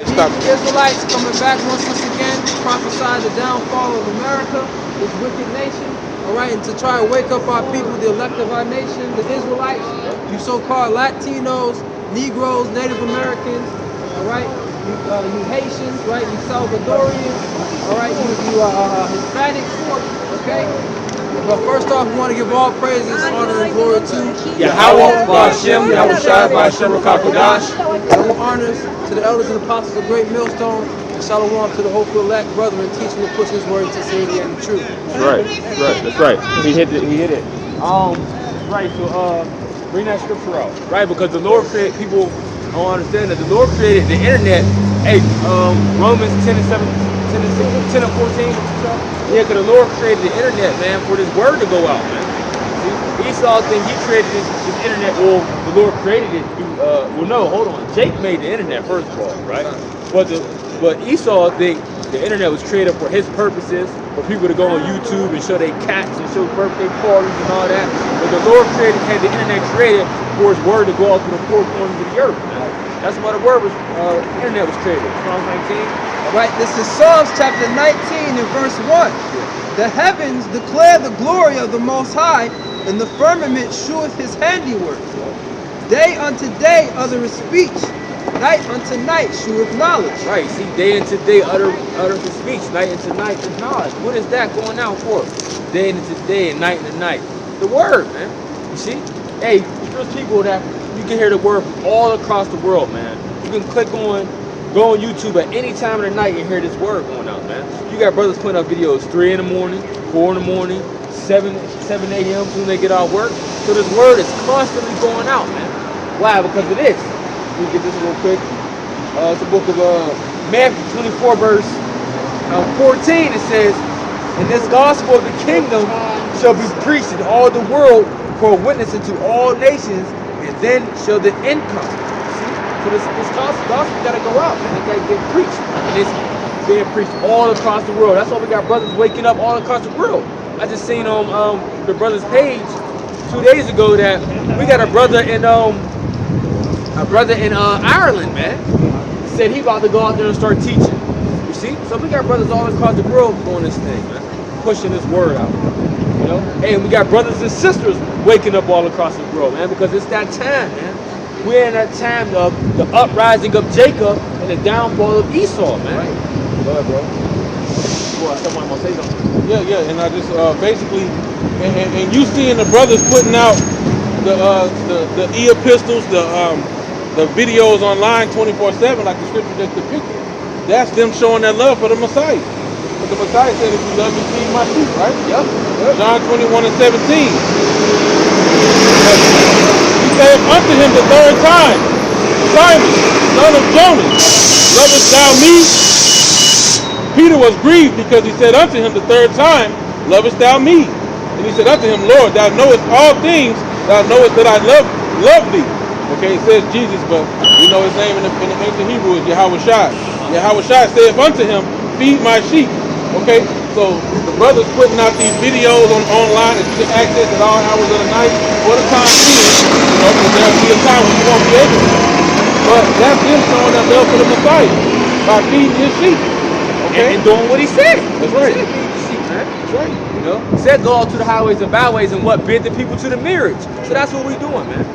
Stop. These Israelites coming back once again to prophesy the downfall of America, this wicked nation. All right, and to try and wake up our people, the elect of our nation, the Israelites, you so-called Latinos, Negroes, Native Americans. All right, you Haitians, right? You Salvadorians. All right, you Hispanics. Okay. But first off, we want to give all praises, honor, and glory to Yahweh, Ba'Shem, Yahushai, Ba'Shem, Rakakodash. double honors to the elders and apostles of Great Millstone, and shalom to the hopeful elect brethren teaching and pushing his word in sincerity and in truth. That's right. He hit it. Right. So, bring that scripture out. Right, because the Lord created people. Don't understand that the Lord created the internet. Hey, Romans 10 and 7, 10 and 14. Yeah, because the Lord created the internet, man, for this word to go out, man. See, Esau think he created this internet. Well, the Lord created it. Well, no, hold on. Jake made the internet first of all, right? But Esau think the internet was created for his purposes, for people to go on YouTube and show their cats and show birthday parties and all that. But the Lord had the internet created for his word to go out to the four corners of the earth, man. That's why the word was, internet was created. Psalms 19. All right, this is Psalms chapter 19 and verse 1. The heavens declare the glory of the Most High, and the firmament sheweth his handiwork. Day unto day uttereth speech, night unto night sheweth knowledge. Right, see, day into day utter the speech, night into night is knowledge. What is that going out for? Day into day and night into night. The word, man. You see? Hey, there's people that you can hear the word from all across the world, man. You can go on YouTube at any time of the night and hear this word going out, man. You got brothers putting up videos 3 in the morning, 4 in the morning, 7 a.m. when they get out of work. So this word is constantly going out, man. Why? Because of this. Let me get this real quick. It's the book of Matthew 24, verse 14. It says, "And this gospel of the kingdom shall be preached in all the world for a witness unto all nations, and then shall the end come." So this gospel gotta go out, man. It gotta get preached. And it's being preached all across the world. That's why we got brothers waking up all across the world. I just seen on the brother's page 2 days ago that we got a brother in Ireland, man. Said he about to go out there and start teaching. You see? So we got brothers all across the world doing this thing, man. Pushing this word out. You know? Hey, we got brothers and sisters waking up all across the world, man, because it's that time, man. We're in that time of the uprising of Jacob and the downfall of Esau, man. Right. Go ahead, bro. Boy, someone gonna say something. Yeah, and I just basically, and you seeing the brothers putting out the e-epistles, the videos online 24/7, like the scripture just depicted. That's them showing their love for the Messiah. But the Messiah said, "If you love me, feed my sheep," right? Yep. John 21 and 17. He said unto him the third time, "Simon, son of Jonas, lovest thou me?" Peter was grieved because he said unto him the third time, "Lovest thou me?" And he said unto him, "Lord, thou knowest all things, thou knowest that I love thee." Okay, it says Jesus, but we know his name in the ancient Hebrew is Yahushai. Yahushai saith unto him, "Feed my sheep." Okay, so the brothers putting out these videos online that you can access at all hours of the night for the time being, because there'll be a time when you won't be able to. But that's them showing their love for the Messiah by feeding his sheep. Okay? And doing what he said. That's right. He said, "Feed the sheep," man. That's right. You know? He said, "Go out to the highways and byways," and what? Bid the people to the marriage. So that's what we doing, man.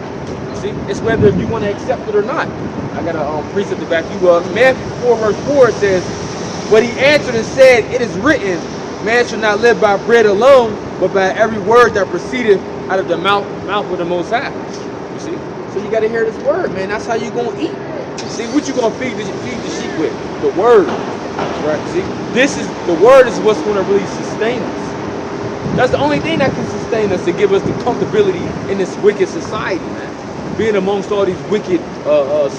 See? It's whether you want to accept it or not. I got a precept to back you up. Matthew 4 verse 4 says, "But he answered and said, It is written, man shall not live by bread alone, but by every word that proceedeth out of the mouth of the Most High." You see? So you got to hear this word, man. That's how you going to eat. See, what you going to feed the sheep with? The word. Right? See? The word is what's going to really sustain us. That's the only thing that can sustain us to give us the comfortability in this wicked society, man. Being amongst all these wicked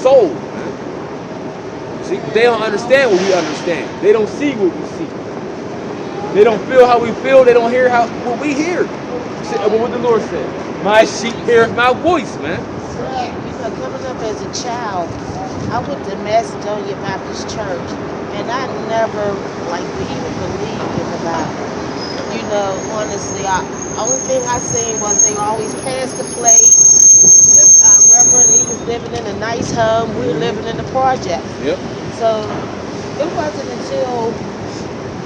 souls, man. See, they don't understand what we understand. They don't see what we see. They don't feel how we feel. They don't hear what we hear. See, what the Lord said, "My sheep heareth my voice," man. Right. Coming up as a child, I went to Macedonia Baptist Church, and I never even believed in the Bible. Honestly, only thing I seen was they always passed the plate. The Reverend, he was living in a nice home. We were living in the project. Yep. So it wasn't until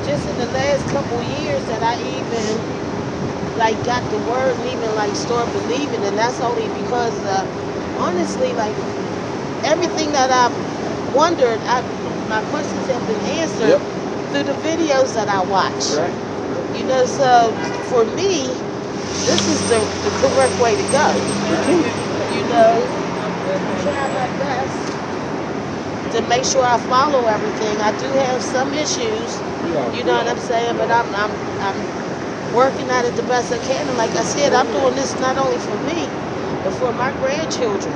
just in the last couple years that I even like got the word and even like start believing, and that's only because honestly, like everything that I've wondered, my questions have been answered Yep. through the videos that I watch. Right. You know, so for me, this is the correct way to go. You know, try my best to make sure I follow everything. I do have some issues, you know what I'm saying, but I'm working at it the best I can. And like I said, I'm doing this not only for me, but for my grandchildren.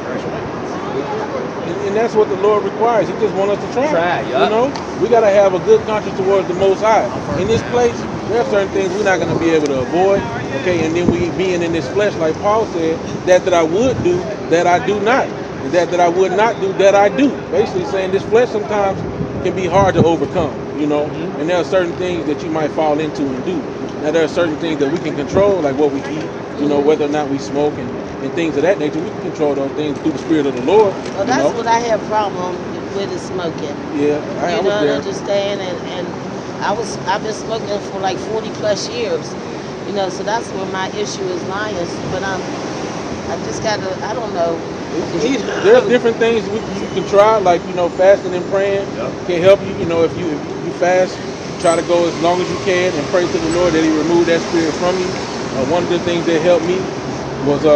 And that's what the Lord requires. He just wants us to try. Try, You yup. know, we got to have a good conscience towards the Most High. In this place, there are certain things we're not going to be able to avoid. Okay, and then we being in this flesh, like Paul said, that I would do, that I do not. And that I would not do, that I do. Basically saying this flesh sometimes can be hard to overcome, you know. And there are certain things that you might fall into and do. Now there are certain things that we can control, like what we eat, you know, whether or not we smoke and things of that nature. We can control those things through the Spirit of the Lord. Well, that's what I have problem with is smoking. Yeah, I You was don't there. understand, and I've been smoking for like 40 plus years. You know, so that's where my issue is lying. But I just gotta, I don't know. You know? There's different things you can try, like, you know, fasting and praying can help you. You know, if you fast, try to go as long as you can and pray to the Lord that He remove that spirit from you. One of the things that helped me was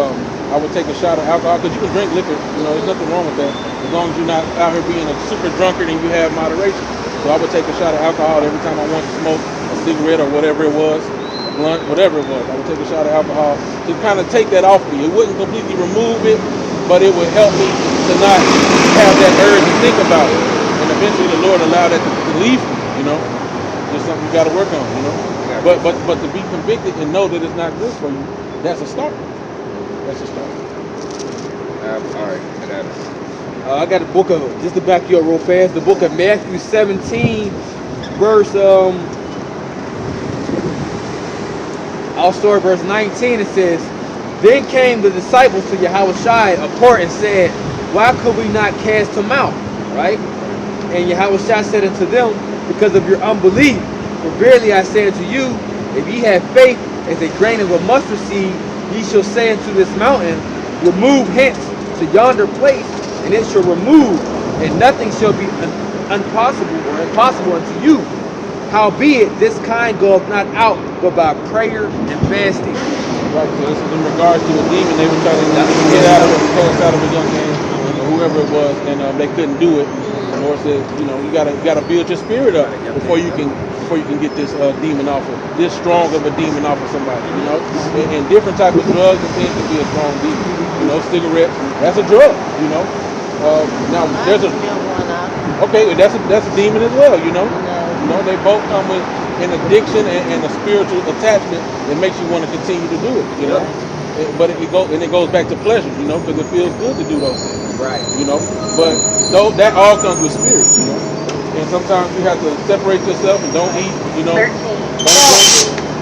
I would take a shot of alcohol, because you can drink liquor. You know, there's nothing wrong with that, as long as you're not out here being a super drunkard and you have moderation. So I would take a shot of alcohol every time I wanted to smoke a cigarette or whatever it was, a blunt, whatever it was. I would take a shot of alcohol to kind of take that off me. It wouldn't completely remove it, but it would help me to not have that urge to think about it. And eventually the Lord allowed that to leave me, you know. It's something you got to work on, you know. But to be convicted and know that it's not good for you, that's a start. That's a start. All right, I got it. I got the book of, just to back you up real fast, the book of Matthew 17, verse, I'll start verse 19. It says, "Then came the disciples to Yahushua apart and said, Why could we not cast him out?" Right? And Yahushua said unto them, Because of your unbelief. For verily I say unto you, if ye have faith as a grain of a mustard seed, ye shall say unto this mountain, Remove hence to yonder place, and it shall remove, and nothing shall be impossible or impossible unto you. Howbeit, this kind goeth not out but by prayer and fasting. Right, so this is in regards to a demon they were trying to get out of it, cast out of a young man, or whoever it was, and they couldn't do it. The Lord says, you know, you gotta build your spirit up before you can get this demon off of, this strong of a demon off of somebody, you know. And different type of drugs and things can be a strong demon. You know, cigarettes, that's a drug, you know. Now there's a okay, that's a demon as well, you know. You know, they both come with an addiction and a spiritual attachment that makes you want to continue to do it, you know. But it goes back to pleasure, you know, because it feels good to do those things. Right. You know. But though that all comes with spirit, you know. And sometimes you have to separate yourself and don't eat, you know. Don't drink,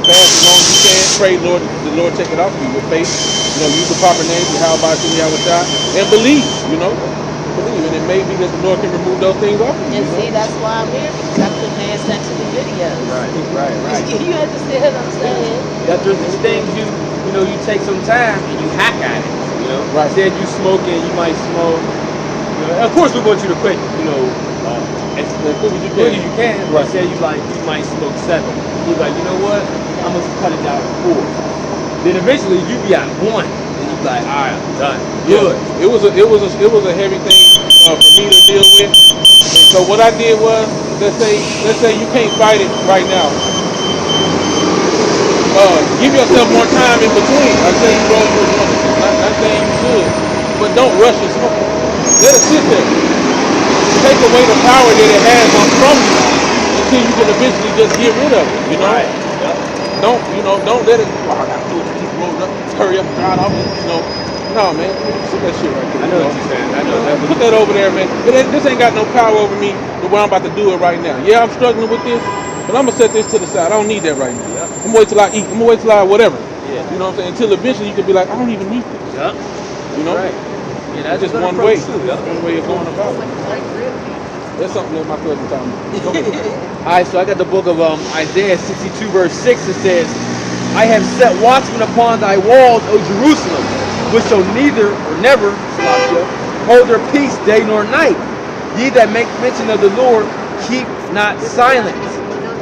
fast as long as you can. Pray, Lord, the Lord take it off you with faith. You know, use the proper name, Yahweh and believe, you know. Believe, and it may be that the Lord can remove those things off you. And see, that's why I'm here, because I couldn't ask that to the videos. Right. You understand what I'm saying? That there's these things you know, you take some time and you hack at it. You know, Right. Said you smoking, you might smoke. You know, of course we want you to quit. You know, as quick as you can. But Right. say you might smoke 7. You're like, you know what? I'm gonna cut it down to 4. Then eventually you be at 1, and you be like, all right, I'm done. Good. It was a heavy thing for me to deal with. And so what I did was, let's say you can't fight it right now. Give yourself more time in between. I say you roll through one. Not saying you should, but don't rush your smoke. Let it sit there. Take away the power that it has from you until you can eventually just get rid of it. You know. Right. Don't let it. Oh, I gotta do it. Keep rolling up. Hurry up, dry it off. You know. No, man. Sit that shit right there. I know what you're saying. I know that. Put that over there, man. This ain't got no power over me the way I'm about to do it right now. Yeah, I'm struggling with this, but I'm gonna set this to the side. I don't need that right now. Yep. I'm gonna wait till I eat. I'm gonna wait till I whatever. Yeah. You know what I'm saying? Until eventually you can be like, I don't even need this. Yep. You know? Right. Yeah, that's It's just a good one way. approach too, yep. One way of going about it. That's something that my cousin told me. Go ahead. All right, so I got the book of Isaiah 62, verse 6. It says, I have set watchmen upon thy walls, O Jerusalem, which shall neither or never, Salakia, hold their peace day nor night. Ye that make mention of the Lord, keep not silence,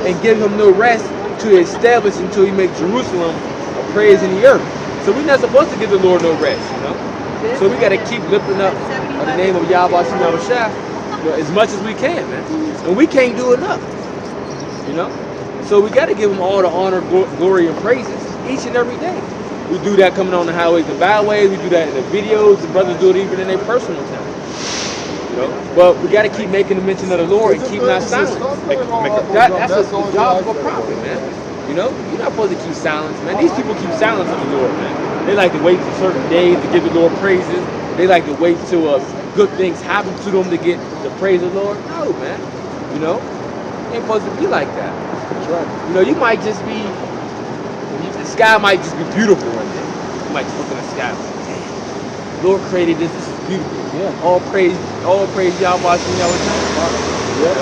and give him no rest to establish until he make Jerusalem a praise in the earth. So we're not supposed to give the Lord no rest, you know? So we got to keep lifting up the name of Yahweh Shah, you know, as much as we can, man. And we can't do enough, you know? So we got to give him all the honor, glory, and praises each and every day. We do that coming on the highways and byways. We do that in the videos. The brothers do it even in their personal time. You know? But we got to keep making the mention of the Lord and keep not silent. That's the job of a prophet, man. You know? You're not supposed to keep silence, man. These people keep silence on the Lord, man. They like to wait for certain days to give the Lord praises. They like to wait till good things happen to them to get the praise of the Lord. No, man. You know? It ain't supposed to be like that. That's right. You know, you might just be, the sky might just be beautiful one day. You might just look in the sky and say, damn, Lord created this is beautiful. Yeah. All praise Yahweh Shem Yahweh. Yeah.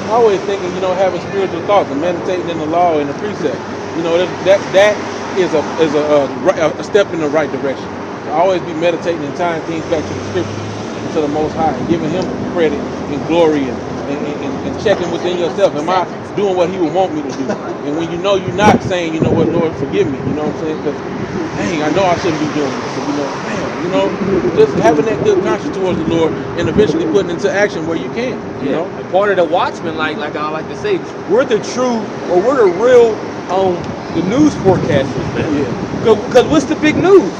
I'm always thinking, you know, having spiritual thoughts and meditating in the law and the precept. You know, that is a step in the right direction. Always be meditating and tying things back to the scriptures and to the Most High and giving Him credit and glory and checking within yourself. Am I doing what He would want me to do? And when you know you're not saying, you know what, Lord, forgive me. You know what I'm saying? Because, dang, I know I shouldn't be doing this. So, you know, damn, you know, just having that good conscience towards the Lord and eventually putting into action where you can. You know, and part of the watchmen, like I like to say, we're the true, or we're the real, the news forecasters, man. Yeah. Because what's the big news?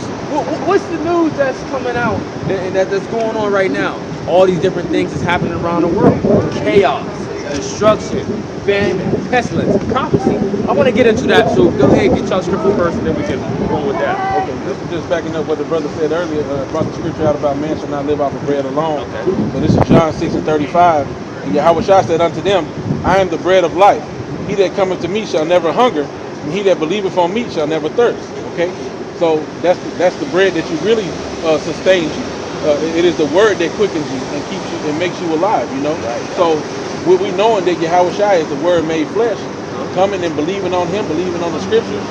What's the news that's coming out and that's going on right now? All these different things that's happening around the world. Chaos, destruction, famine, pestilence, prophecy. I want to get into that, so go ahead, get y'all scripture first, and then we can go with that. Okay, this is just backing up what the brother said earlier. Brought the scripture out about man shall not live off of bread alone. Okay. So this is John 6:35. And Yahweh Shah said unto them, I am the bread of life. He that cometh to me shall never hunger, and he that believeth on me shall never thirst. Okay, so that's the bread that you really sustains you. It is the word that quickens you and keeps you and makes you alive. You know. Right. So we knowing that Yahweh Shah is the word made flesh, coming and believing on Him, believing on the scriptures.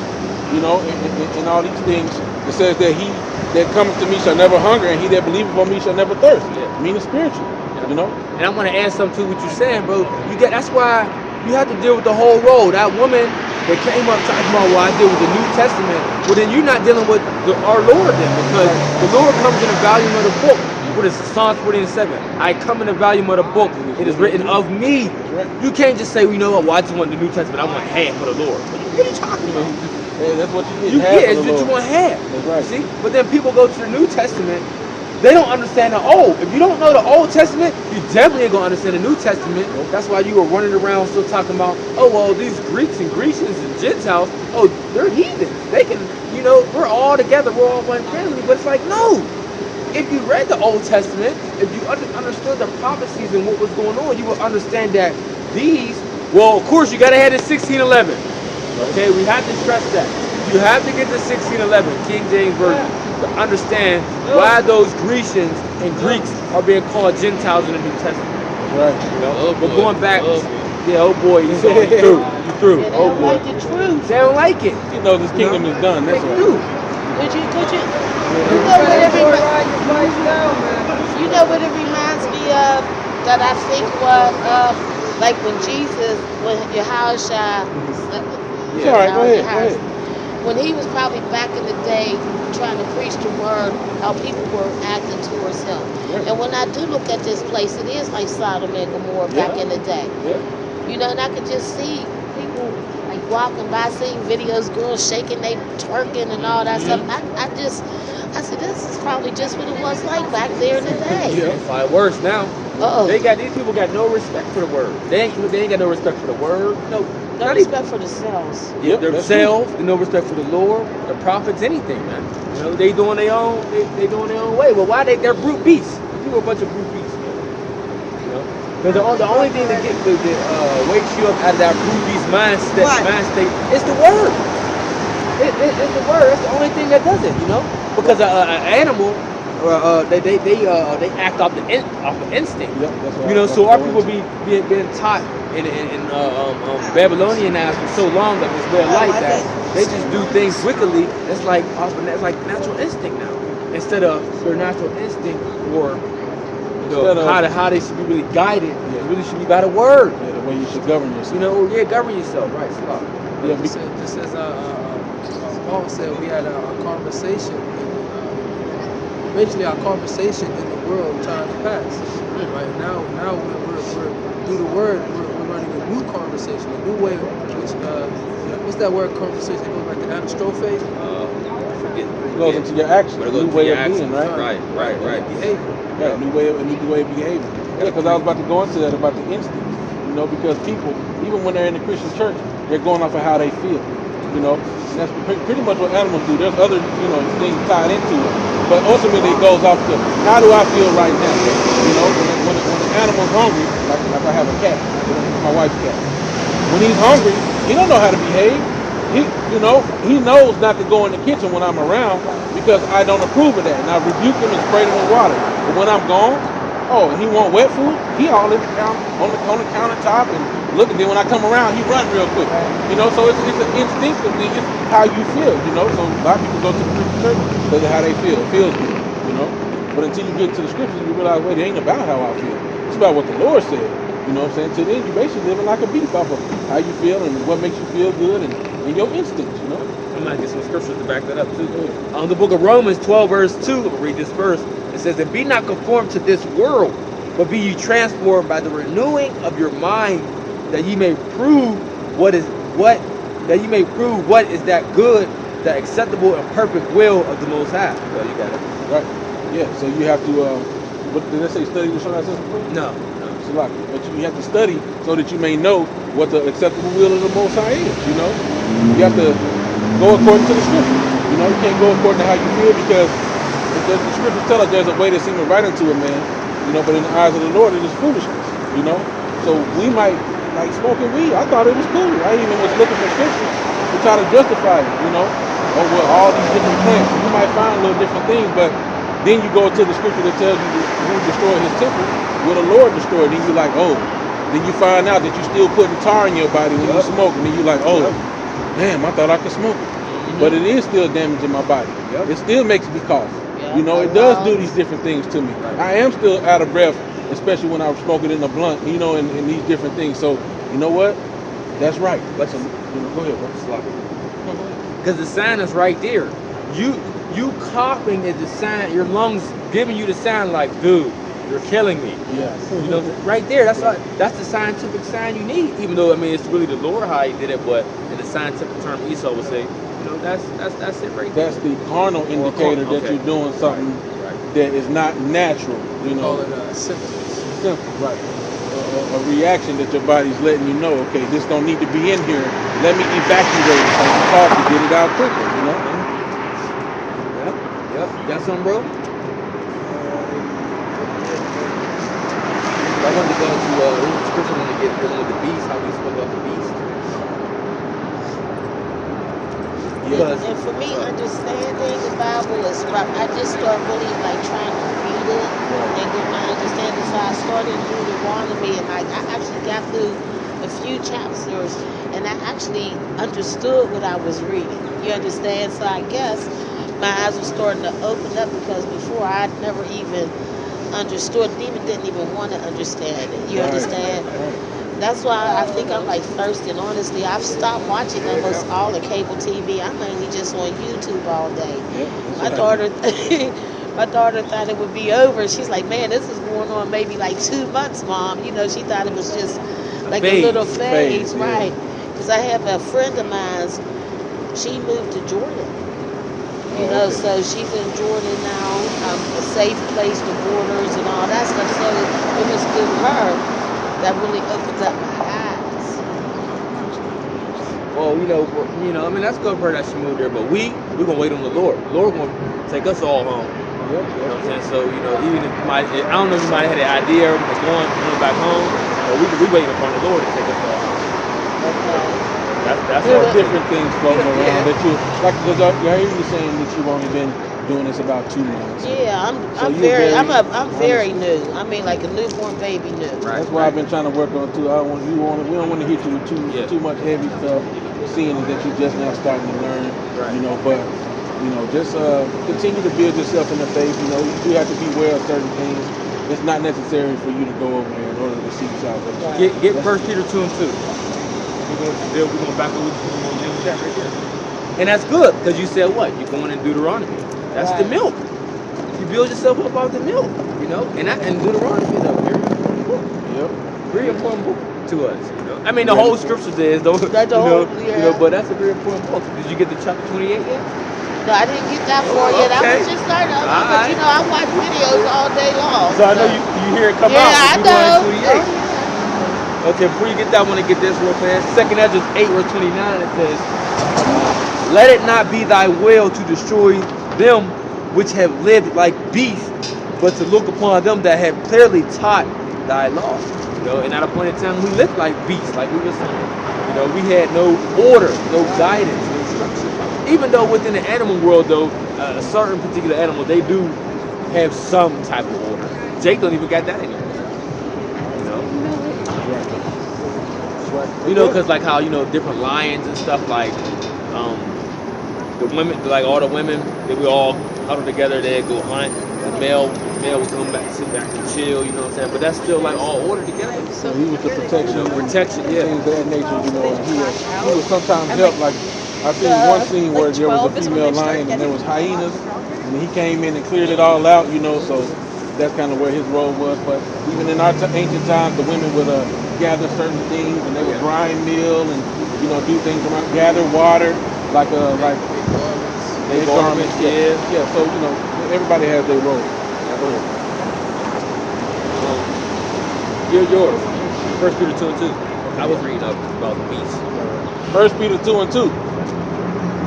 You know, and all these things. It says that he that cometh to me shall never hunger, and he that believeth on me shall never thirst. Yeah. Meaning spiritual. You know. And I want to add something to what you're saying, bro. That's why you have to deal with the whole road. That woman that came up talking about, well, I deal with the New Testament. Well, then you're not dealing with our Lord then, because the Lord comes in the volume of the book. What is Psalms 47? I come in the volume of the book. It is written of me. You can't just say, well, you know what, well, I just want the New Testament. I want half for the Lord. What are you talking about? Hey, that's what you get. It's what you want half. That's right. See? But then people go to the New Testament. They don't understand the Old. If you don't know the Old Testament, you definitely ain't gonna understand the New Testament. That's why you were running around still talking about, oh, well, these Greeks and Grecians and Gentiles, oh, they're heathens. They can, you know, we're all together, we're all one family. But it's like, no. If you read the Old Testament, if you understood the prophecies and what was going on, you would understand that these, well, of course, you gotta have the 1611. Okay, we have to stress that. You have to get the 1611, King James Version, to understand why those Grecians and Greeks are being called Gentiles in the New Testament. Right. You know? But going back, yeah, oh boy, you through. You through. They Oh don't boy. like the truth. They don't like it. You know this kingdom is done. That's They right. do. You know what it reminds me of? That I think was like when Jesus, when Yahushua, It's all right. Go ahead. when he was probably back in the day trying to preach the word, how people were acting towards him. Right. And when I do look at this place, it is like Sodom and Gomorrah back in the day. Yeah. You know, and I could just see people like walking by, seeing videos, girls shaking, they twerking and all that stuff. I said, this is probably just what it was like back there in the day. It's like worse now. Uh-oh. These people got no respect for the word. They ain't got no respect for the word. No No respect for themselves. Yep, themselves, no respect for the Lord, the prophets, anything, man. You know, they doing their own, they doing their own way. Well, why they're brute beasts? People are a bunch of brute beasts, man. You know, because the only thing that wakes you up out of that brute beast mind state is the word. It's the word. That's the only thing that does it. You know, because an animal, they act off off of instinct. Yep, that's what You know, I so our go people into. being taught in Babylonian eyes for so long of this way of life that they just do things wickedly. That's like natural instinct now, instead of their natural instinct or Instead of how they should be really guided. Yeah. It really should be by the word. yeah, the way you should govern yourself. You know, yeah, govern yourself, right? Stop. Yeah, Just as Paul said, we had a conversation. Eventually, our conversation in the world time to pass. Right now, we're through the word. We're learning a new conversation, a new way. Which what's that word? Conversation it goes back to anastrophe. I forget. it goes into your action, But it new goes to way your of actions. being, right? Right. Behavior. Yeah, a new way of behaving. Yeah, because I was about to go into that about the instincts. You know, because people, even when they're in the Christian church, they're going off of how they feel. You know, and that's pretty much what animals do. There's other, things tied into it, but ultimately it goes off to how do I feel right now. You know, when the animal's hungry, like I have a cat, my wife's cat. When he's hungry, he don't know how to behave. He knows not to go in the kitchen when I'm around because I don't approve of that, and I rebuke him and spray him with water. But when I'm gone, oh, and he want wet food, he all in on the countertop and looking. Then when I come around, he run real quick. So it's an instinctively, it's how you feel. So a lot of people go to the Christian church because of how they feel. It feels good. But until you get to the scriptures, you realize, wait, it ain't about how I feel. It's about what the Lord said. You know what I'm saying? To then you basically living like a beast off of how you feel and what makes you feel good and your instincts, I'm gonna get some scriptures to back that up too. The book of Romans 12 verse 2, we'll read this verse. It says, "And be not conformed to this world, but be ye transformed by the renewing of your mind, that ye may prove what is that good, that acceptable and perfect will of the Most High." So you got it. Right. Yeah. So you have to, what did I say, study to show thyself approved? No. But you have to study so that you may know what the acceptable will of the Most High is. You have to go according to the scripture. You can't go according to how you feel because the scriptures tell us there's a way that seemeth right unto a man. But in the eyes of the Lord, it is foolishness. So we might like smoking weed. I thought it was cool. I even was looking for scriptures to try to justify it. Oh well, all these different plants. You might find little different things, but then you go to the scripture that tells you who destroyed his temple. Will the Lord destroy it? Then you're like, oh. Then you find out that you're still putting tar in your body when you smoke. And then you're like, oh, damn, I thought I could smoke it. But it is still damaging my body. It still makes me cough. It does do these different things to me. I am still out of breath, especially when I'm smoking in a blunt, and these different things. So, you know what? That's right. Go ahead, bro. Because the sign is right there. You coughing is the sign, your lungs giving you the sign like, dude, you're killing me. Yes. Right there. That's the scientific sign you need. Even though it's really the Lord how he did it, but in the scientific term, Esau would say, that's it right there. That's the carnal indicator that you're doing something that is not natural. Call it symptoms. Simple, right? A reaction that your body's letting you know, okay, this don't need to be in here. Let me evacuate it so you cough to get it out quicker. Yep. You got something, bro? I wanted to go into scripture. I wanted to get dealing with the beast. How we spoke about the beast. And for me, understanding the Bible is rough. I just start really trying to read it and get my understanding. So I started Deuteronomy, and I actually got through a few chapters, and I actually understood what I was reading. You understand? So I guess my eyes were starting to open up because before I'd never even understood, didn't even want to understand it. You understand? That's why I think I'm thirsty. And honestly, I've stopped watching almost all the cable TV. I'm mainly just on YouTube all day. My daughter thought it would be over. She's like, man, this is going on maybe 2 months, Mom. She thought it was just a little phase, right? Because I have a friend of mine. She moved to Jordan. So she's in Jordan now, a safe place with borders and all that stuff. So it was through her that really opened up my eyes. Well, that's good for her that she moved there, but we're gonna wait on the Lord. The Lord gonna take us all home. You know what I'm saying? So, even if I don't know if you might have had an idea of going back home, but we waiting upon the Lord to take us all home. Okay. That's There are different things floating around Yeah. that you like. Because I hear you saying that you've only been doing this about 2 months. Yeah, So I'm you're very, very I'm very honest. new. I mean, like a newborn baby new. Right. That's why I've been trying to work on too. I don't want you want we don't want to hit you with Yeah. too much heavy stuff, seeing that you're just now starting to learn. Right. You know, but just continue to build yourself in the faith. You know, you do have to be aware of certain things. It's not necessary for you to go over there in order to seek salvation. Get First Peter 2 and 2. We're going back over to that right there. And that's good because you said what? You're going in Deuteronomy. That's the Right. milk. You build yourself up off the milk, and Deuteronomy is a very important book. Yep. Very important book to us. I mean, the whole scriptures is though. That's the whole, yeah. But that's a very important book. Did you get to chapter 28 yet? No, I didn't get that far yet. I Okay. was just starting out, but Alright. you know, I watch videos all day long. So I know you hear it come Yeah, I out. know. Deuteronomy 28. Okay, before you get that, I want to get this real fast. 2nd Ezra 8 verse 29. It says, "Let it not be thy will to destroy them which have lived like beasts, but to look upon them that have clearly taught thy law." And at a point in time, we lived like beasts, like we were saying. We had no order, no guidance, no structure. Even though within the animal world, though, a certain particular animal, they do have some type of order. Jake don't even got that anymore. Because like how different lions and stuff, like the women, like all the women, they would all huddle together. They'd go hunt. The male would come back, sit back and chill. You know what I'm saying? But that's still like all order together. So he was the protection, Protection, yeah. things of that nature. And he would sometimes help. Like I seen one scene where there was a female lion and there was hyenas, and he came in and cleared it all out. So that's kind of where his role was. But even in our ancient times, the women would gather certain things, and they would grind meal and do things around, gather water, like they garments. Yeah. Yeah. So everybody has their role. Yours. First Peter 2 and 2. I was reading up about the beast. 1 Peter 2 and 2.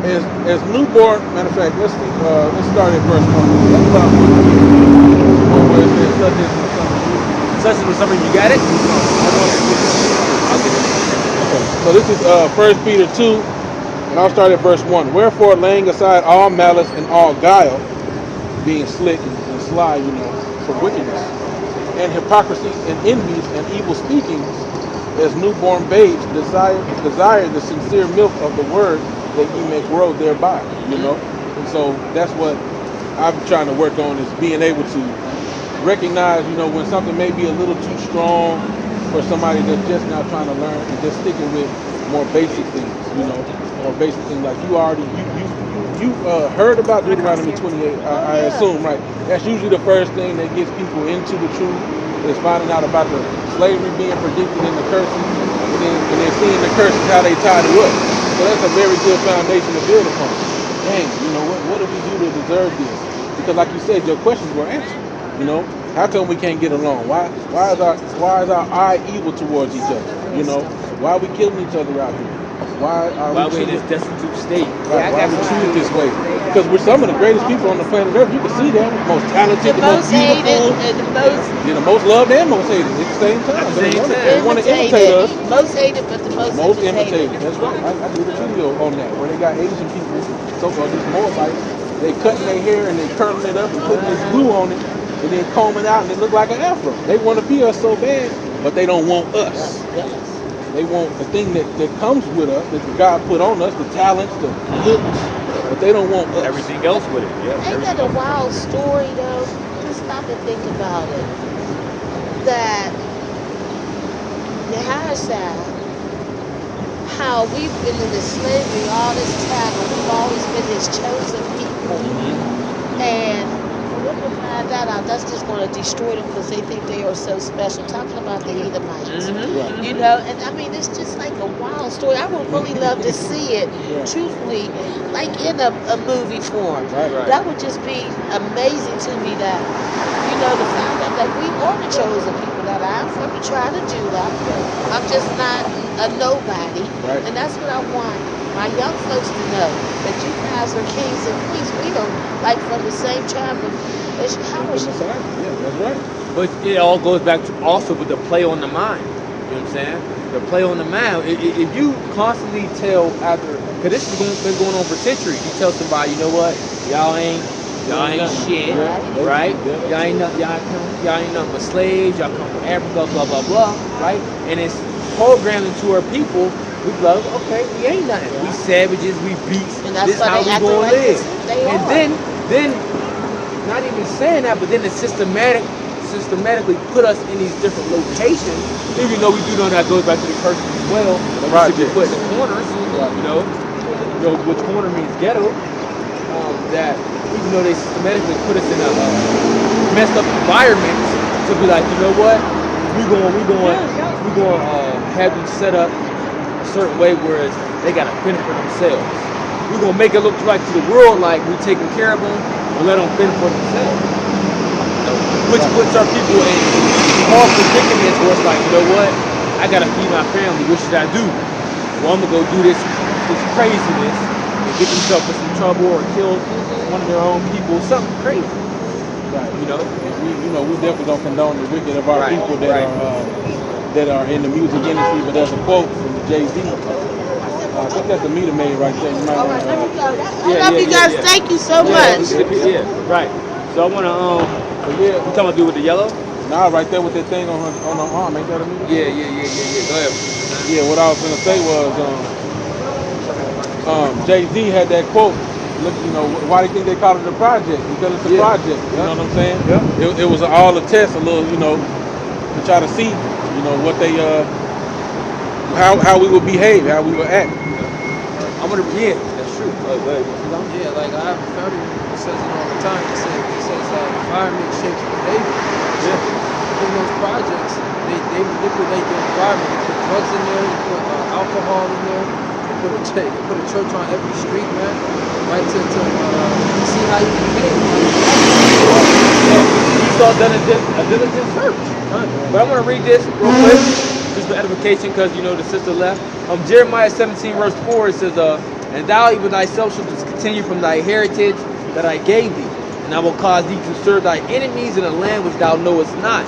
As newborn, matter of fact, let's start at verse 1. That's about where it says, such as the Son of Man. Such as the summer, you got it? Okay. So this is 1 Peter 2, and I'll start at verse 1. Wherefore, laying aside all malice and all guile, being slick and sly, for wickedness, and hypocrisy and envies and evil speakings, as newborn babes desire the sincere milk of the word, that ye may grow thereby. And so that's what I'm trying to work on, is being able to recognize, when something may be a little too strong for somebody that's just now trying to learn, and just sticking with more basic things, more basic things. Like you heard about Deuteronomy 28, I assume, right? That's usually the first thing that gets people into the truth, is finding out about the slavery being predicted in the curses, and then seeing the curses, how they tie to us. So that's a very good foundation to build upon. Dang, what do we do to deserve this? Because like you said, your questions were answered. How come we can't get along? Why is our eye evil towards each other? Why are we killing each other out here? Why are we in this destitute state? Right, why are we treated this way? Because we're some of the greatest people on the planet Earth. You can see that. Most talented, the most beautiful, the most loved and most hated at the same time. They want to imitate us. Most hated, but the most imitated. That's right. I did a video on that where they got Asian people, so-called these Moabites, they cutting their hair and they curling it up and putting this glue on it, and then combing out, and it look like an afro. They want to be us so bad, but they don't want us. They want the thing that comes with us, that God put on us, the talents, the looks, but they don't want us. Everything else with it. Yeah. Ain't that a wild story, though? Just stop and think about it. That Yehoshua, how we've been in this slavery all this time, and we've always been his chosen people. And we're going to find that out. That's just going to destroy them because they think they are so special. Talking about the Edomites. And I mean, it's just like a wild story. I would really love to see it, truthfully, like in a movie form. Right. That would just be amazing to me, that, to find out that we are the chosen people, that I'm going to try to do that. I'm just not a nobody. Right. And that's what I want my young folks to know, that you guys are kings and queens. We are like from the same tribe as Howard. Yeah, that's right. But it all goes back to also with the play on the mind. You know what I'm saying? The play on the mind. If you constantly tell after, because this has been going on for centuries, you tell somebody, you know what, y'all ain't Y'all ain't shit, Yeah. right? Yeah. Y'all ain't nothing but slaves. Y'all come from Africa, blah blah blah, right? And it's programmed into our people. We love, okay, we ain't nothing. We savages, we beasts. And that's This why how they we acting gonna like live. this. They And are. then, not even saying that, but then it systematically put us in these different locations. Even though we do know that goes back to the curses as well. That we should be put in the corners. You know, which corner means ghetto. That even though they systematically put us in a messed up environment to be like, you know what, we going have them set up a certain way, whereas they got to fend for themselves. We're gonna make it look like to the world like we taking care of them and let them fend for themselves. You know, which puts our people in hard predicaments where it's like, you know what, I gotta feed my family. What should I do? Well, I'm gonna go do this craziness and get themselves in some trouble or kill one of their own people, something crazy. Right. You know? We definitely don't condone the wicked of our Right, people right. that are in the music industry. But there's a quote from Jay-Z. I think that's the meter maid right there. You might All want right, let me to. go. I love you guys. Thank you so much. Yeah, right. So I wanna Yeah. you talking about do with the yellow? Nah, right there with that thing on her arm. Ain't that a meter maid? Yeah. Go ahead. Yeah. What I was gonna say was, Jay-Z had that quote. Look, why do you think they call it a project? Because it's a Yeah. project. You know what I'm saying? Yeah. It was all a test, a little, to try to see, what they, how we would behave, how we would act. That's true. Go ahead. Yeah, like I have a family member who says it all the time. He says environment shapes behavior. Yeah. In those projects, they manipulate the environment. They put drugs in there, they put alcohol in there, they put a church on every street, man, right, to see how you behave. Esau done a diligent search. But I'm gonna read this real quick, just for edification, because the sister left. Jeremiah 17 verse 4, it says, and thou even thyself shalt discontinue from thy heritage that I gave thee, and I will cause thee to serve thy enemies in a land which thou knowest not.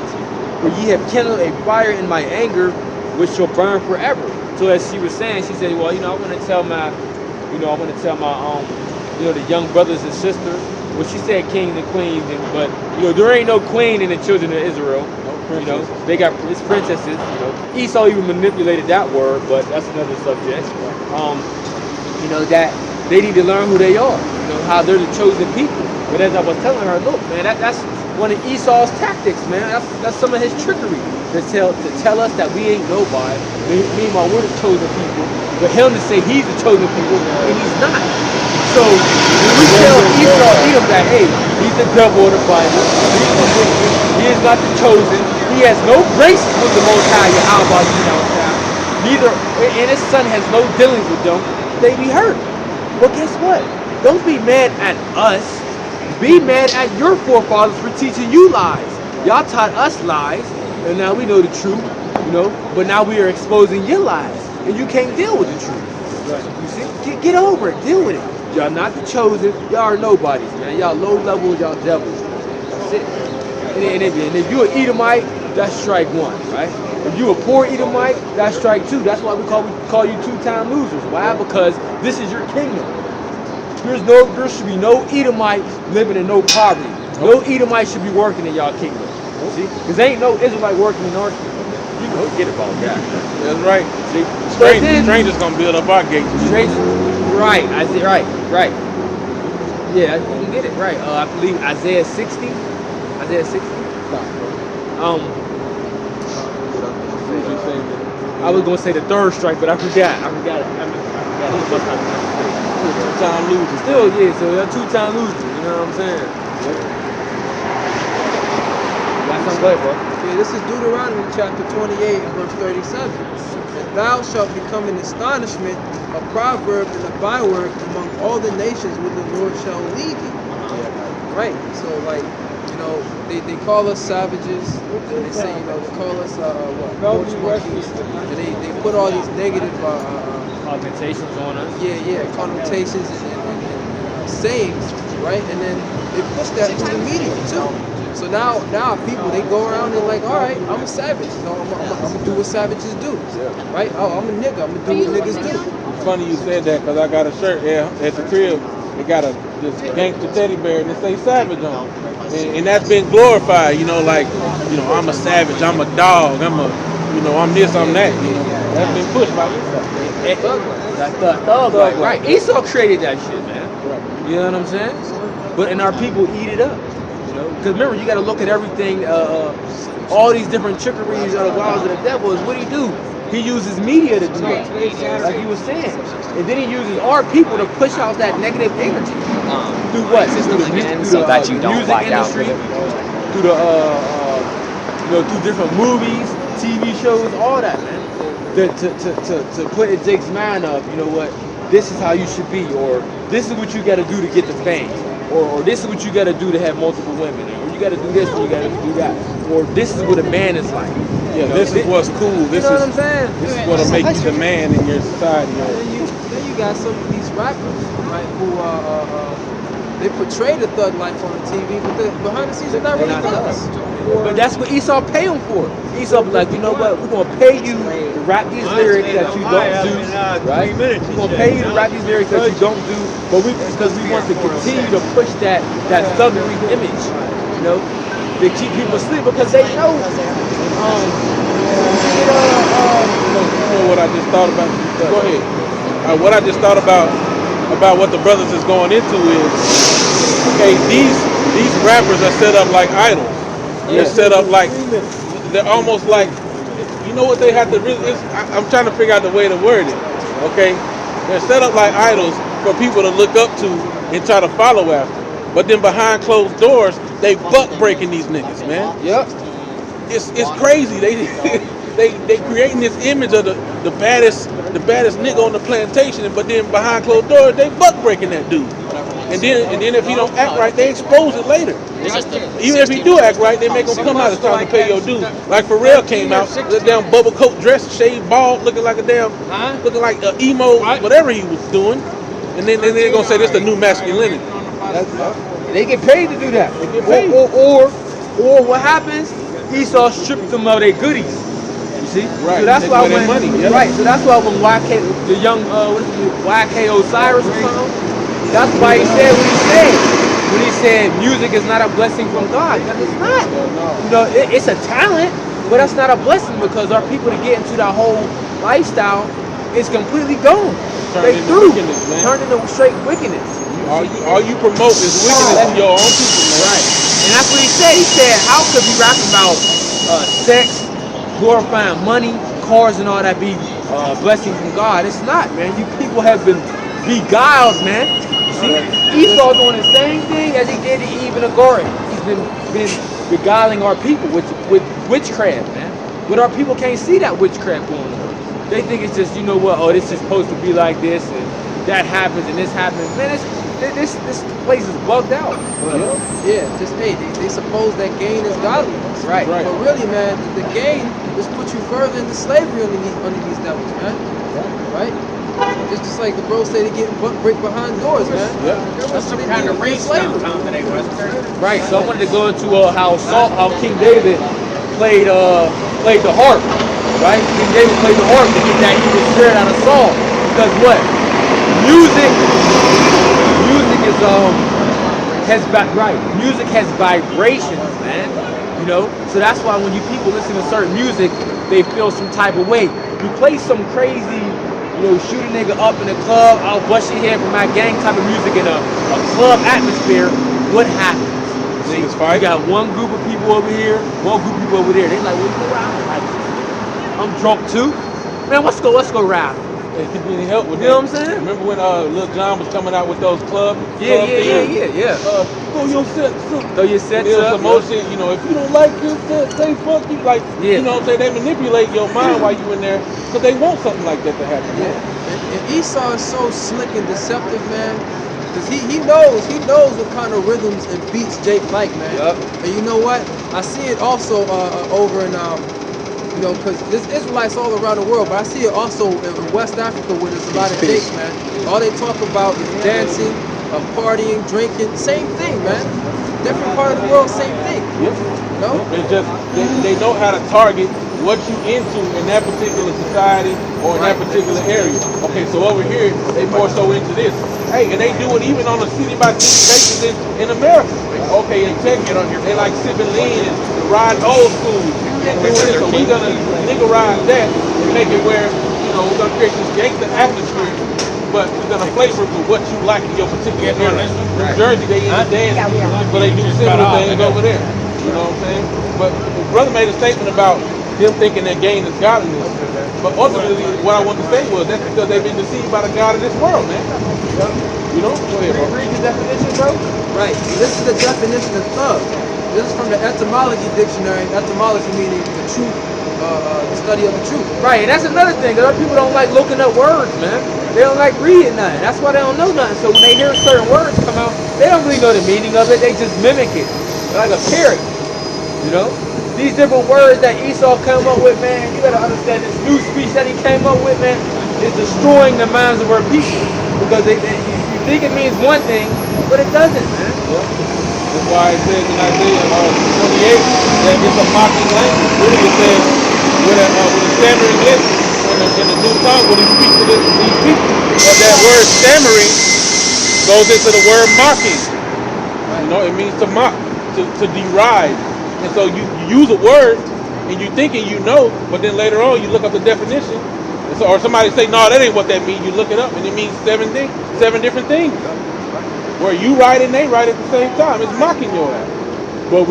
For ye have kindled a fire in my anger, which shall burn forever. So as she was saying, she said, well, I want to tell my, the young brothers and sisters. Well, she said kings and queens, but there ain't no queen in the children of Israel. They got it's princesses. Esau even manipulated that word, but that's another subject. That they need to learn who they are. How they're the chosen people. But as I was telling her, look, man, that's one of Esau's tactics, man. That's some of his trickery to tell us that we ain't nobody. Meanwhile, we're the chosen people. But him to say he's the chosen people and he's not. So when we tell Edom that, hey, he's the devil of the Bible, he's the wicked, he is not the chosen, he has no grace with the Most High, neither, and his son has no dealings with them, they be hurt. Well, guess what? Don't be mad at us. Be mad at your forefathers for teaching you lies. Y'all taught us lies, and now we know the truth, but now we are exposing your lies, and you can't deal with the truth. You see? Get over it. Deal with it. Y'all not the chosen. Y'all are nobodies, man. Y'all low level. Y'all devils. That's it. And if you an Edomite, that's strike one, right? If you a poor Edomite, that's strike two. That's why we call you two-time losers. Why? Because this is your kingdom. There should be no Edomite living in no poverty. No Edomite should be working in y'all kingdom. See? Because ain't no Israelite working in our kingdom. You can forget about that. That's right. See? Strangers gonna build up our gates. Strangers, right? Right. Yeah, you can get it right. I believe Isaiah 60. I was gonna say the third strike, but I forgot it. Two-time losers. Still, yeah. So they're two-time losers. You know what I'm saying? Got something good, bro. Yeah, this is Deuteronomy chapter 28 and verse 37. And thou shalt become an astonishment, a proverb, and a byword among all the nations where the Lord shall lead thee. Right. So they call us savages. And they say, they call us porch monkeys. And they put all these negative Connotations on us. connotations and sayings, right? And then they push that to the media too. So now people, they go around and like, all right, I'm a savage. I'm gonna do what savages do, right? Oh, I'm a nigga. I'm gonna do what niggas do. It's funny you said that because I got a shirt at the crib. It got a this gangster teddy bear that say Savage on, and that's been glorified. You know, like I'm a savage, I'm a dog, I'm this, I'm that. That's been pushed by Esau. That thug life, right? Esau created that shit, man. Right. You know what I'm saying? And our people eat it up. Because remember, you got to look at everything. All these different trickeries or the wiles of the devil is what he do. He uses media to do that, like he was saying, and then he uses our people to push out that negative energy through what? Through the music industry, through the through different movies, TV shows, all that, man. To put in Jake's mind of, you know what, this is how you should be, or this is what you got to do to get the fame, or this is what you got to do to have multiple women, or you got to do this, or you got to do that, or this is what a man is like. Yeah, this is what's cool. This you know is what I'm saying? This is what'll make you the man in your society. Then you got some of these rappers, right, who they portray the thug life on the TV, but behind the scenes they're not really thugs. But that's what Esau pay them for. Esau be like, you know what? We're gonna pay you to rap these lyrics that you don't do, right? We're gonna pay you to rap these lyrics that you don't do, but because we want to continue to push that thuggery image, to keep people asleep because they know. What I just thought about. Go ahead. What I just thought about what the brothers is going into is, okay, these rappers are set up like idols. They're set up like, they're almost like, you know what they have to really, I'm trying to figure out the way to word it, okay? They're set up like idols for people to look up to and try to follow after. But then behind closed doors, they buck breaking these niggas, man. Yep. It's crazy. They creating this image of the baddest nigga on the plantation, but then behind closed doors, they buck breaking that dude. And then if he don't act right, they expose it later. Even if he do act right, they make him come out and try to pay your due. Like Pharrell came out, that damn bubble coat dress, shaved bald, looking like emo, whatever he was doing. And then they're gonna say this the new masculinity. They get paid to do that. They get paid. Or what happens? Esau stripped them of their goodies. You see? Right. So that's why when money. Yep. Right. So that's why when the young YK Osiris or something. That's why he said what he said. When he said music is not a blessing from God, because it's not. It's a talent, but that's not a blessing because our people to get into that whole lifestyle is completely gone. They through. Turned into straight wickedness. All you promote is wickedness to your own people, man. Right. And that's what he said. He said, how could we rap about sex, glorifying money, cars, and all that be blessing from God? It's not, man. You people have been beguiled, man. See, Esau doing the same thing as he did to Eve and Agora. He's been beguiling our people with witchcraft, man. But our people can't see that witchcraft going on. They think it's just, this is supposed to be like this, and that happens, and this happens. Man, this place is bugged out. They suppose that gain is godliness. Right. But really, man, the gain is put you further into slavery under these devils, man. Right? Just like the bro said, they getting brick behind doors, man. Yeah. That's some kind of race downtown today, Right. So I wanted to go into how King David played the harp. Right? King David played the harp to get that evil spirit out of Saul. Because what? Music is music has vibrations, man. So that's why when you people listen to certain music, they feel some type of way. You play some crazy, shoot a nigga up in a club, I'll bust your head for my gang type of music in a club atmosphere. What happens? See, you got one group of people over here, one group of people over there. They like, well, I'm drunk too. Man, let's go rap. It could be any help with You know what I'm saying? Remember when Lil Jon was coming out with those club Yeah. throw your sets up. Throw your sets There's up. some motion, if you don't like your set, say fuck you. Like, you know what I'm saying? They manipulate your mind while you in there because they want something like that to happen. Yeah. And Esau is so slick and deceptive, man. Because he knows what kind of rhythms and beats Jake like, man. Yep. And you know what? I see it also over in because there's Israelites all around the world, but I see it also in West Africa where there's a lot of Jakes, man. All they talk about is dancing, partying, drinking, same thing, man. Different part of the world, same thing. Yep. No? It's just they know how to target what you into in that particular society or in that particular area. Okay, so over here, they more so into this. Hey, and they do it even on a city by city basis in America. Okay, in Texas, they like sipping lean and riding old school and doing this. So we're gonna niggerize that and make it where, you know, we're gonna create this gangster atmosphere, but we're gonna flavor it with what you like in your particular area. New Jersey, they in the dance, but they do similar things over there. You know what I'm saying? But the brother made a statement about him thinking that gain is godliness. But ultimately, what I wanted to say was that's because they've been deceived by the God of this world, man. You know? Go ahead, bro. Read the definition, bro. Right. This is the definition of thug. This is from the etymology dictionary. Etymology meaning the truth, the study of the truth. Right, and that's another thing. Other people don't like looking up words, man. They don't like reading nothing. That's why they don't know nothing. So when they hear certain words come out, they don't really know the meaning of it. They just mimic it, like a parrot. You know, these different words that Esau came up with, man. You gotta understand this new speech that he came up with, man, is destroying the minds of our people because you think it means one thing, but it doesn't, man. Yeah. That's why it says in Isaiah 28 that it's a mocking language. Really, it says with a stammering lips in the new tongue when he speaks to these people. But that word stammering goes into the word mocking. You know, it means to mock, to deride. And so you use a word and you thinking you know, but then later on you look up the definition. And so, or somebody say, no, that ain't what that means. You look it up and it means seven different things. Where you write and they write at the same time. It's mocking your ass. But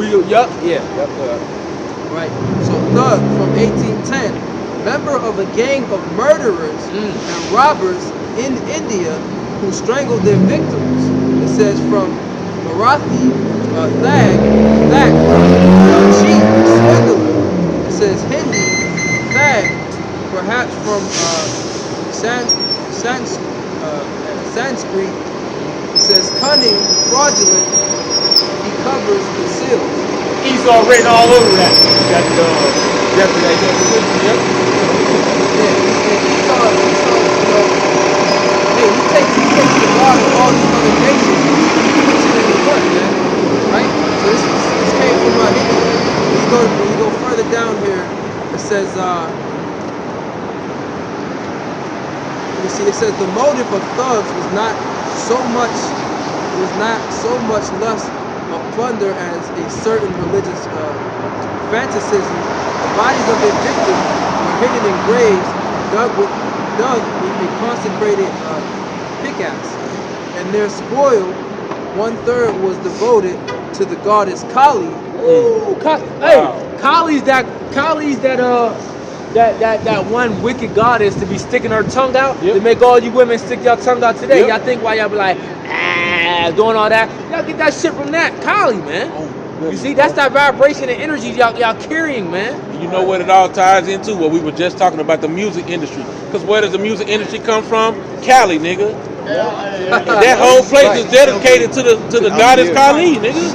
Right. So thug from 1810, member of a gang of murderers and robbers in India who strangled their victims. It says from Marathi, thag, cheat, swindler. It says Hindi, thag, perhaps from Sanskrit. It says cunning, fraudulent, he covers, conceals. Esau written all over that definition. Yep. Esau, you know, hey, he takes the law of all these other nations and puts it in the front, man. Right? So this came from India. When you go further down here, it says, it says the motive of thugs was not so much lust of plunder as a certain religious fanaticism. The bodies of their victims were hidden in graves dug with a consecrated pickaxe, and their spoil, 1/3 was devoted to the goddess Kali. Ooh, Kali's that one wicked goddess to be sticking her tongue out to make all you women stick your tongue out today. Y'all think why y'all be like doing all that? Y'all get that shit from that Kali, man. You see, that's that vibration and energy y'all carrying, man. You know what it all ties into? What we were just talking about, the music industry. Because where does the music industry come from? Cali, nigga. That whole place is dedicated to the goddess Kali, nigga.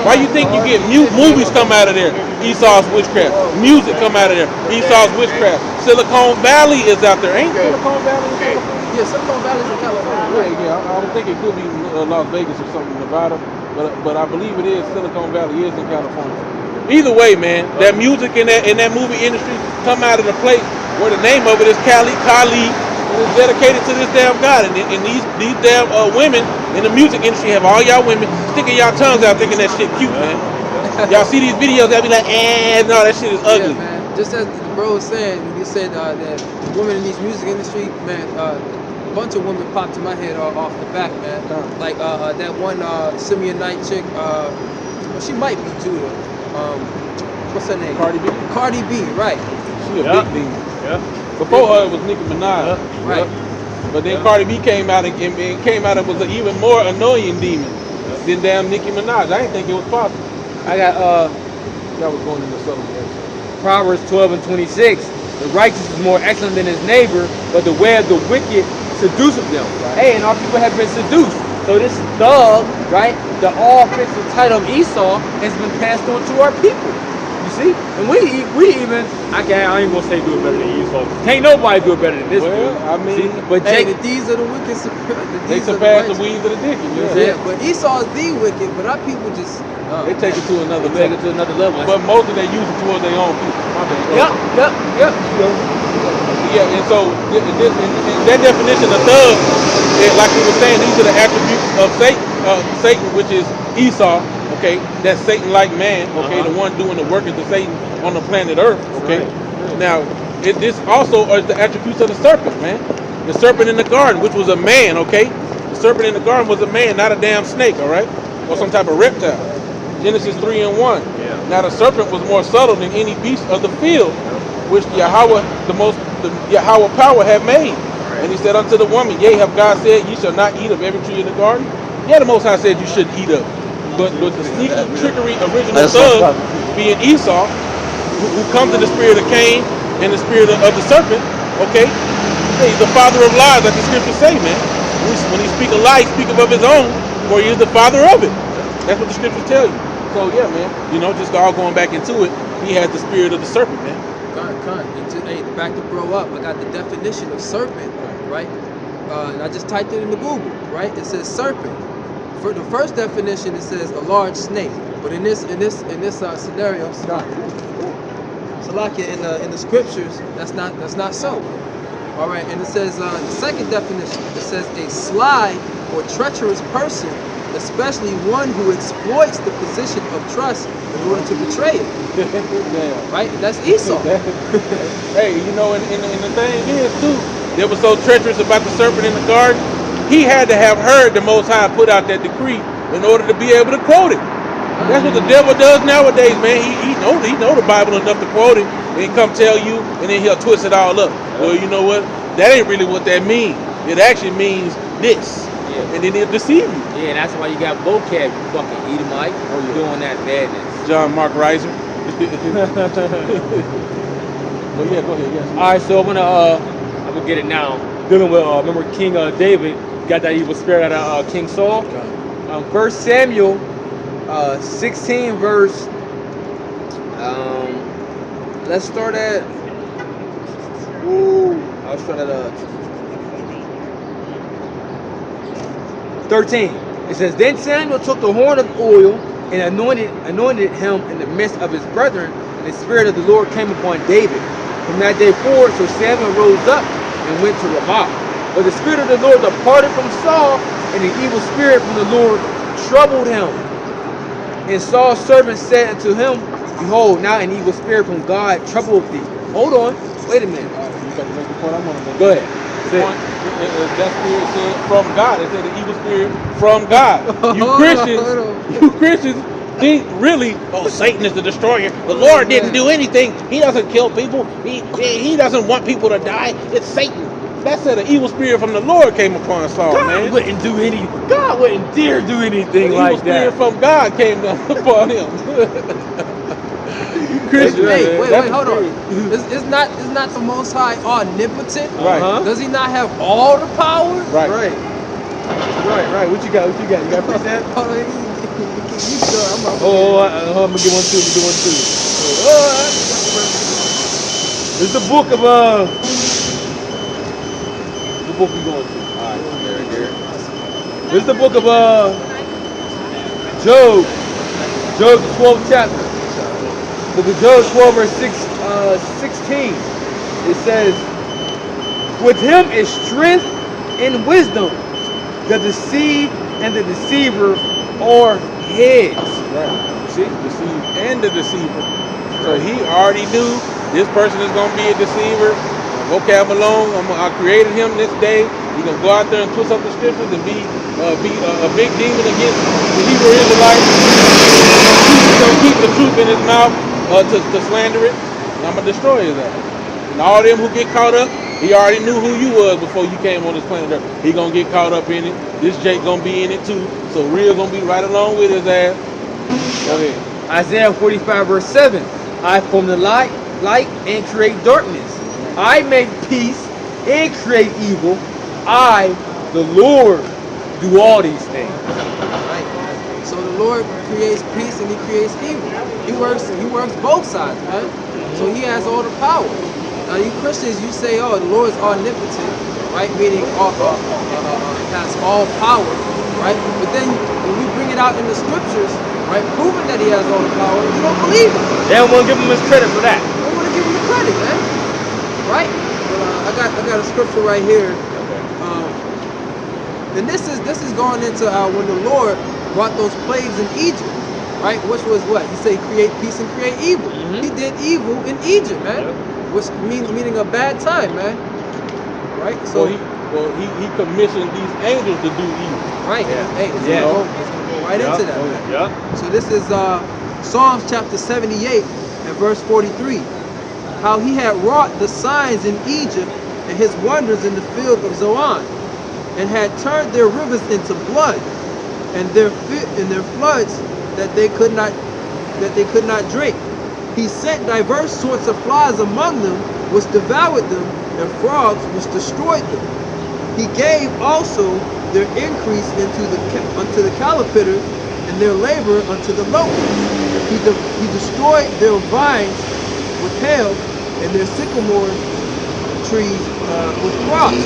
Why you think you get movies come out of there? Esau's Witchcraft. Music come out of there. Esau's Witchcraft. Silicon Valley is out there. Ain't Silicon Valley in California? Yeah, Silicon Valley's in California. Yeah, I don't think it could be Las Vegas or something, Nevada. But I believe it is. Silicon Valley is in California. Either way, man, that music in that movie industry come out of the place where the name of it is Kali, and it's dedicated to this damn god. And these damn women in the music industry have all y'all women sticking y'all tongues out thinking that shit cute, man. Y'all see these videos, they'll be like, no, that shit is ugly. Yeah, man. Just as the bro was saying, when you said that women in these music industry, man, a bunch of women popped to my head off the back, man. Like that one Simeon Knight chick, well, she might be Judah. What's her name? Cardi B. Cardi B, right. She a big demon. Yeah. Before her, it was Nicki Minaj. Right. But then Cardi B came out and was an even more annoying demon than damn Nicki Minaj. I didn't think it was possible. I got That was going in the subtle direction. Proverbs 12:26. The righteous is more excellent than his neighbor, but the way of the wicked seduceth them. Right. Hey, and our people have been seduced. So this thug, right, the all-offensive title of Esau has been passed on to our people. You see? And we even, I ain't gonna say do it better than Esau. Can't nobody do it better than this Well, dude. I mean, See? But Hey, Jake, the deeds of the wicked, they surpass the weeds of the dickens. Yeah, but Esau is the wicked, but our people just. They take it to another take level. it to another level. But most of they use it towards their own people. My bad. Yep. You know. Yeah, and so and that definition of thug, like we were saying, these are the attributes of Satan, which is Esau. Okay, that's Satan-like man. Okay, the one doing the workings of Satan on the planet Earth. Okay, now this also are the attributes of the serpent, man. The serpent in the garden, which was a man. Okay, the serpent in the garden was a man, not a damn snake. All right, or some type of reptile. Genesis 3:1. Yeah. Now the serpent was more subtle than any beast of the field, which Yahweh Yahweh power had made. And he said unto the woman, yea, have God said, ye shall not eat of every tree in the garden? Yeah, the Most High said you shouldn't eat of. But the sneaky trickery original thug, being Esau, who comes in the spirit of Cain and the spirit of the serpent, okay? He's the father of lies, like the scriptures say, man. When he speak a lie, he speaketh of his own, for he is the father of it. That's what the scriptures tell you. So yeah, man, just all going back into it, he has the spirit of the serpent, man. Hey, back to grow up, I got the definition of serpent, right? And I just typed it into Google, right? It says serpent. For the first definition, it says a large snake. But in this scenario, Salakia, in the scriptures, that's not so. All right, and it says the second definition. It says a sly or treacherous person, especially one who exploits the position of trust in order to betray it. Yeah. Right? That's Esau. Hey, and the thing is too, they were so treacherous about the serpent in the garden. He had to have heard the Most High put out that decree in order to be able to quote it. That's what the devil does nowadays, man. He know the Bible enough to quote it and come tell you, and then he'll twist it all up. Well, you know what? That ain't really what that means. It actually means this. Yeah. And then he'll deceive you. Yeah, and that's why you got vocab, you fucking Edomite, or you're doing that badness. John Mark Reiser. Well, yeah, go ahead. Yes. All right, so I'm gonna get it now. Dealing with remember King David got that evil spirit out of King Saul. 1 Samuel 16 verse. Let's start at. I'll start at 13. It says, then Samuel took the horn of oil and anointed him in the midst of his brethren, and the spirit of the Lord came upon David. From that day forward, so Samuel rose up and went to Ramah. But the spirit of the Lord departed from Saul, and the evil spirit from the Lord troubled him. And Saul's servant said unto him, behold, now an evil spirit from God troubleth thee. Hold on, wait a minute. You got to make the point I want to make. Go ahead. That spirit said from God. It said the evil spirit from God. You Christians think really, Satan is the destroyer. The Lord didn't do anything. He doesn't kill people. He doesn't want people to die. It's Satan. That said an evil spirit from the Lord came upon Saul, man. God wouldn't dare do anything The like evil spirit that. from God came down upon him. Christian, Hey, wait, That's hold on. the Is not the Most High omnipotent? Right. Does he not have all the power? Right. Right. What you got? You got a percent? Hold on, you go. I'm gonna get one too. This is the book of the book we going to. All right, there. This is the book of Job. Job 12th chapter. Book of Job 12 verse 16. It says, with him is strength and wisdom. The deceived and the deceiver are heads. Right. See, deceive and the deceiver. So he already knew this person is going to be a deceiver. Vocab alone, I created him this day. He's going to go out there and twist up the scriptures and be a big demon against the Hebrew Israelites. He's going to keep the truth in his mouth to slander it. And I'm going to destroy his ass. And all them who get caught up, he already knew who you was before you came on this planet Earth. He going to get caught up in it. This Jake going to be in it too. So real going to be right along with his ass. Go ahead. Isaiah 45 verse 7. I form the light and create darkness. I make peace and create evil. I, the Lord, do all these things. Right. So the Lord creates peace and he creates evil. He works both sides, man. So he has all the power. Now you Christians, you say, oh, the Lord is omnipotent, right? Meaning has all power, right? But then when we bring it out in the scriptures, right, proving that he has all the power, you don't believe it. They don't want to give him his credit for that. I want to give him the credit, man. Right? But, I got a scripture right here. And this is going into when the Lord brought those plagues in Egypt, right? Which was what? He said, create peace and create evil. He did evil in Egypt, man. Which meaning a bad time, man. Right? So he commissioned these angels to do evil. right. Hey, let's go right into that, man. Yeah. So this is Psalms chapter 78 and verse 43. How he had wrought the signs in Egypt and his wonders in the field of Zoan, and had turned their rivers into blood, and their floods that they could not drink. He sent diverse sorts of flies among them, which devoured them, and frogs which destroyed them. He gave also their increase unto the caterpillar, and their labor unto the locust. He destroyed their vines with hail, and their sycamore trees with frost.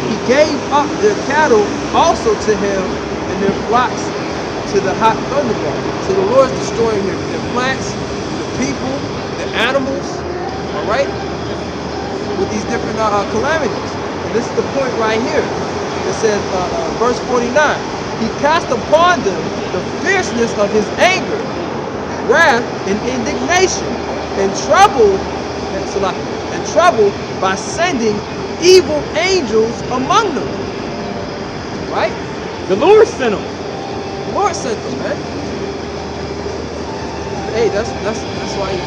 He gave up their cattle also to hail, and their flocks to the hot thunderbolt. So the Lord's destroying their plants, the people, the animals, all right, with these different calamities. And this is the point right here. It says, verse 49, he cast upon them the fierceness of his anger, wrath, and indignation, and trouble by sending evil angels among them. Right? The Lord sent them. The Lord sent them, man. Hey, that's why you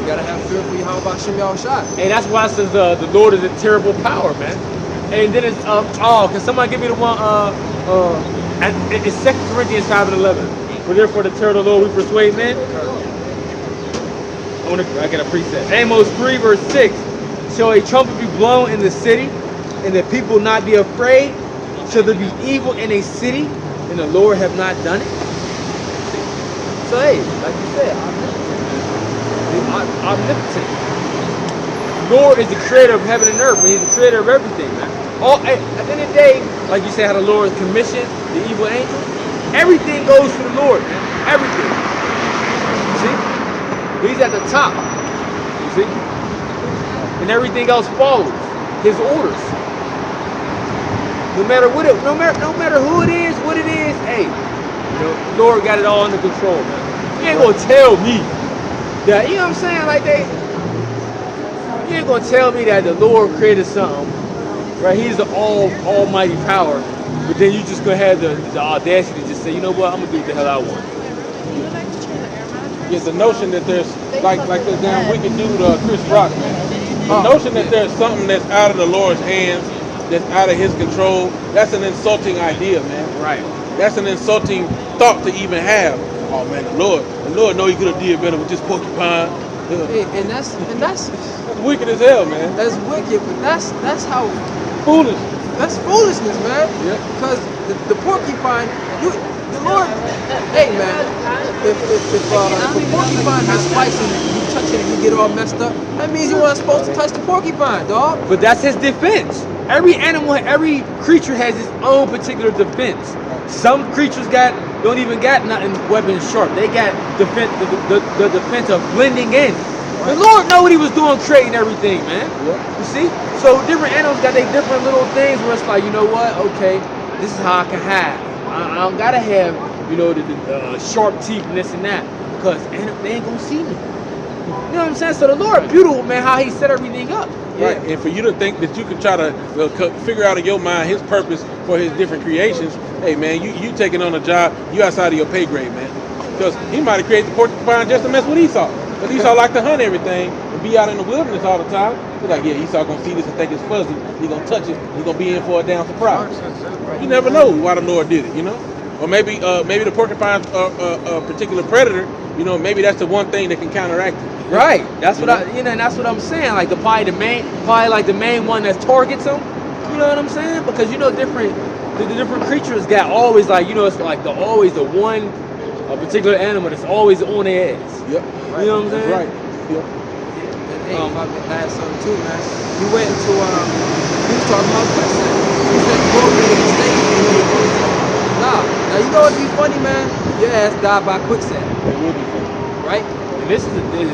gotta have fear for Yahweh Hashem Yahushua. Hey, that's why it says the Lord is a terrible power, man. And then it's can somebody give me the one it's 2 Corinthians 5:11. For therefore the terror of the Lord we persuade men. I got a preset. Amos 3 verse 6. Shall a trumpet be blown in the city, and the people not be afraid? Shall there be evil in a city, and the Lord have not done it? So hey, like you said, omnipotent. Lord is the creator of heaven and earth, but he's the creator of everything, man. At the end of the day, like you said, how the Lord commissioned the evil angels, everything goes to the Lord, man. Everything. You see? He's at the top. You see? And everything else follows his orders. No matter what no matter who it is, what it is, hey, the Lord got it all under control, man. You ain't gonna tell me that, you know what I'm saying? Like you ain't gonna tell me that the Lord created something, right? He's the almighty power, but then you just gonna have the audacity to just say, you know what, I'm gonna do what the hell I want. Yeah, the notion that there's like the damn wicked dude Chris Rock, man. The notion that there's something that's out of the Lord's hands, that's out of his control, that's an insulting idea, man. Right. That's an insulting thought to even have. Oh man, the Lord know he could have did better with this porcupine. Hey, and that's wicked as hell, man. That's wicked, but that's how Foolish. that's foolishness, man. Yeah. Because the porcupine, the Lord, hey man, if a porcupine has spikes and you touch it and you get all messed up, that means you weren't supposed to touch the porcupine, dog. But that's his defense. Every animal, every creature has its own particular defense. Some creatures don't even got nothing weapons sharp. They got defense, the defense of blending in. The Lord know what he was doing, creating everything, man. Yeah. You see? So different animals got their different little things where it's like, you know what? Okay, this is how I can hide. I don't gotta have, the sharp teeth and this and that, because they ain't gonna see me. You know what I'm saying? So the Lord, beautiful, man, how he set everything up. Right, and for you to think that you can try to figure out in your mind his purpose for his different creations, hey man, you taking on a job, you outside of your pay grade, man. Because he might have created the porcupine just to mess with Esau. But Esau like to hunt everything and be out in the wilderness all the time. He's like, yeah, Esau gonna see this and think it's fuzzy. He gonna touch it. He gonna be in for a damn surprise. You never know why the Lord did it, Or maybe the porcupine's a particular predator. Maybe that's the one thing that can counteract it. Right. That's what and that's what I'm saying. Like the main one that targets them. You know what I'm saying? Because the different creatures got always it's like always the one a particular animal that's always on their ass. Yep. You know what I'm That's saying? right. Yep. And hey, if I could add something too, man. He went into he was talking about quicksand. He said, "Go to the state." Nah. Now you know what'd be funny, man? Your ass died by quicksand, It will be fun. right? And is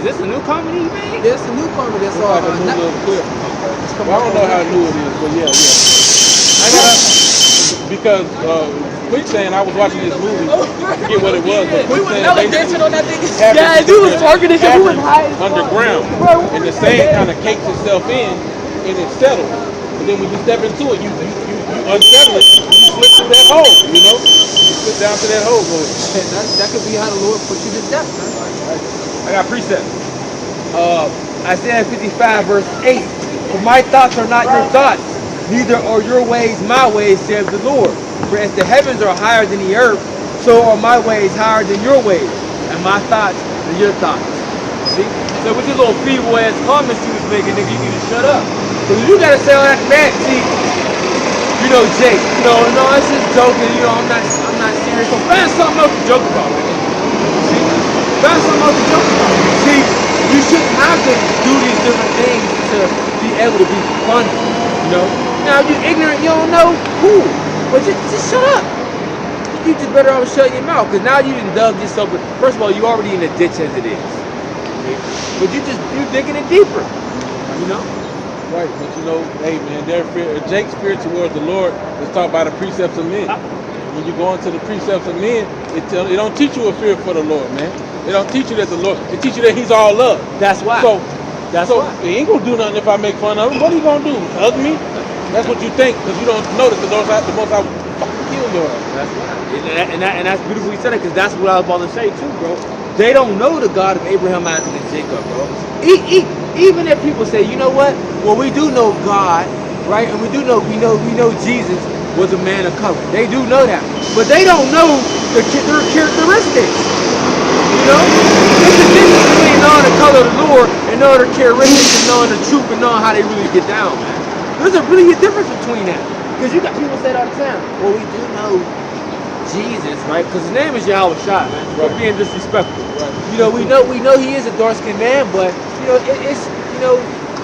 this a new comedy you made? There's a new comedy that's It's on like a new little clip. It's coming Well, I don't up know on how Netflix. new it is, but yeah. I gotta, because quicksand, I was watching this movie. I forget what it was, but quicksand basically on that thing. Yeah, dude was twerking and shit. He was high as fuck. underground, and the sand kind of cakes itself in, and it settles. And then when you step into it, you unsettle it, and you slip through that hole. You know, you slip down to that hole. Go ahead. That could be how the Lord put you to death, man. I got precepts. Isaiah 55 verse 8. For my thoughts are not your thoughts, neither are your ways my ways, says the Lord. For as the heavens are higher than the earth, so are my ways higher than your ways, and my thoughts than your thoughts. See? So with your little feeble ass comments you was making, nigga, you need to shut up. Because you gotta say all that back. See, you know, Jake, no, it's just joking, you know, I'm not serious. So find something else to joke about, man. See? Find something else to joke about. See, you shouldn't have to do these different things to be able to be funny, you know? Now, if you're ignorant, you don't know, cool. But just shut up. You just better off shutting your mouth, because now you done dug yourself. First of all, you already in a ditch as it is. Okay? But you're digging it deeper, you know? Right, but you know, hey man, Jake's fear towards the Lord is taught by the precepts of men. When you go into the precepts of men, it don't teach you a fear for the Lord, man. It don't teach you that the Lord. It teach you that He's all love. That's why. So That's so why. he ain't gonna do nothing if I make fun of him. What are you gonna do? Hug me? That's what you think, because you don't notice the most I will fucking kill your ass. That's right. And that's beautifully said, because that's what I was about to say too, bro. They don't know the God of Abraham, Isaac, and Jacob, bro. Even if people say, you know what? Well, we do know God, right? And we know Jesus was a man of color. They do know that, but they don't know their characteristics. You know, there's a difference between knowing the color of the Lord and knowing their characteristics and knowing the truth and knowing how they really get down, man. There's really a difference between that, because you got people say it all the time. Well, we do know Jesus, right? Because his name is Yahweh Shai, man. We're being disrespectful. Right. You know, we know he is a dark-skinned man, but you know,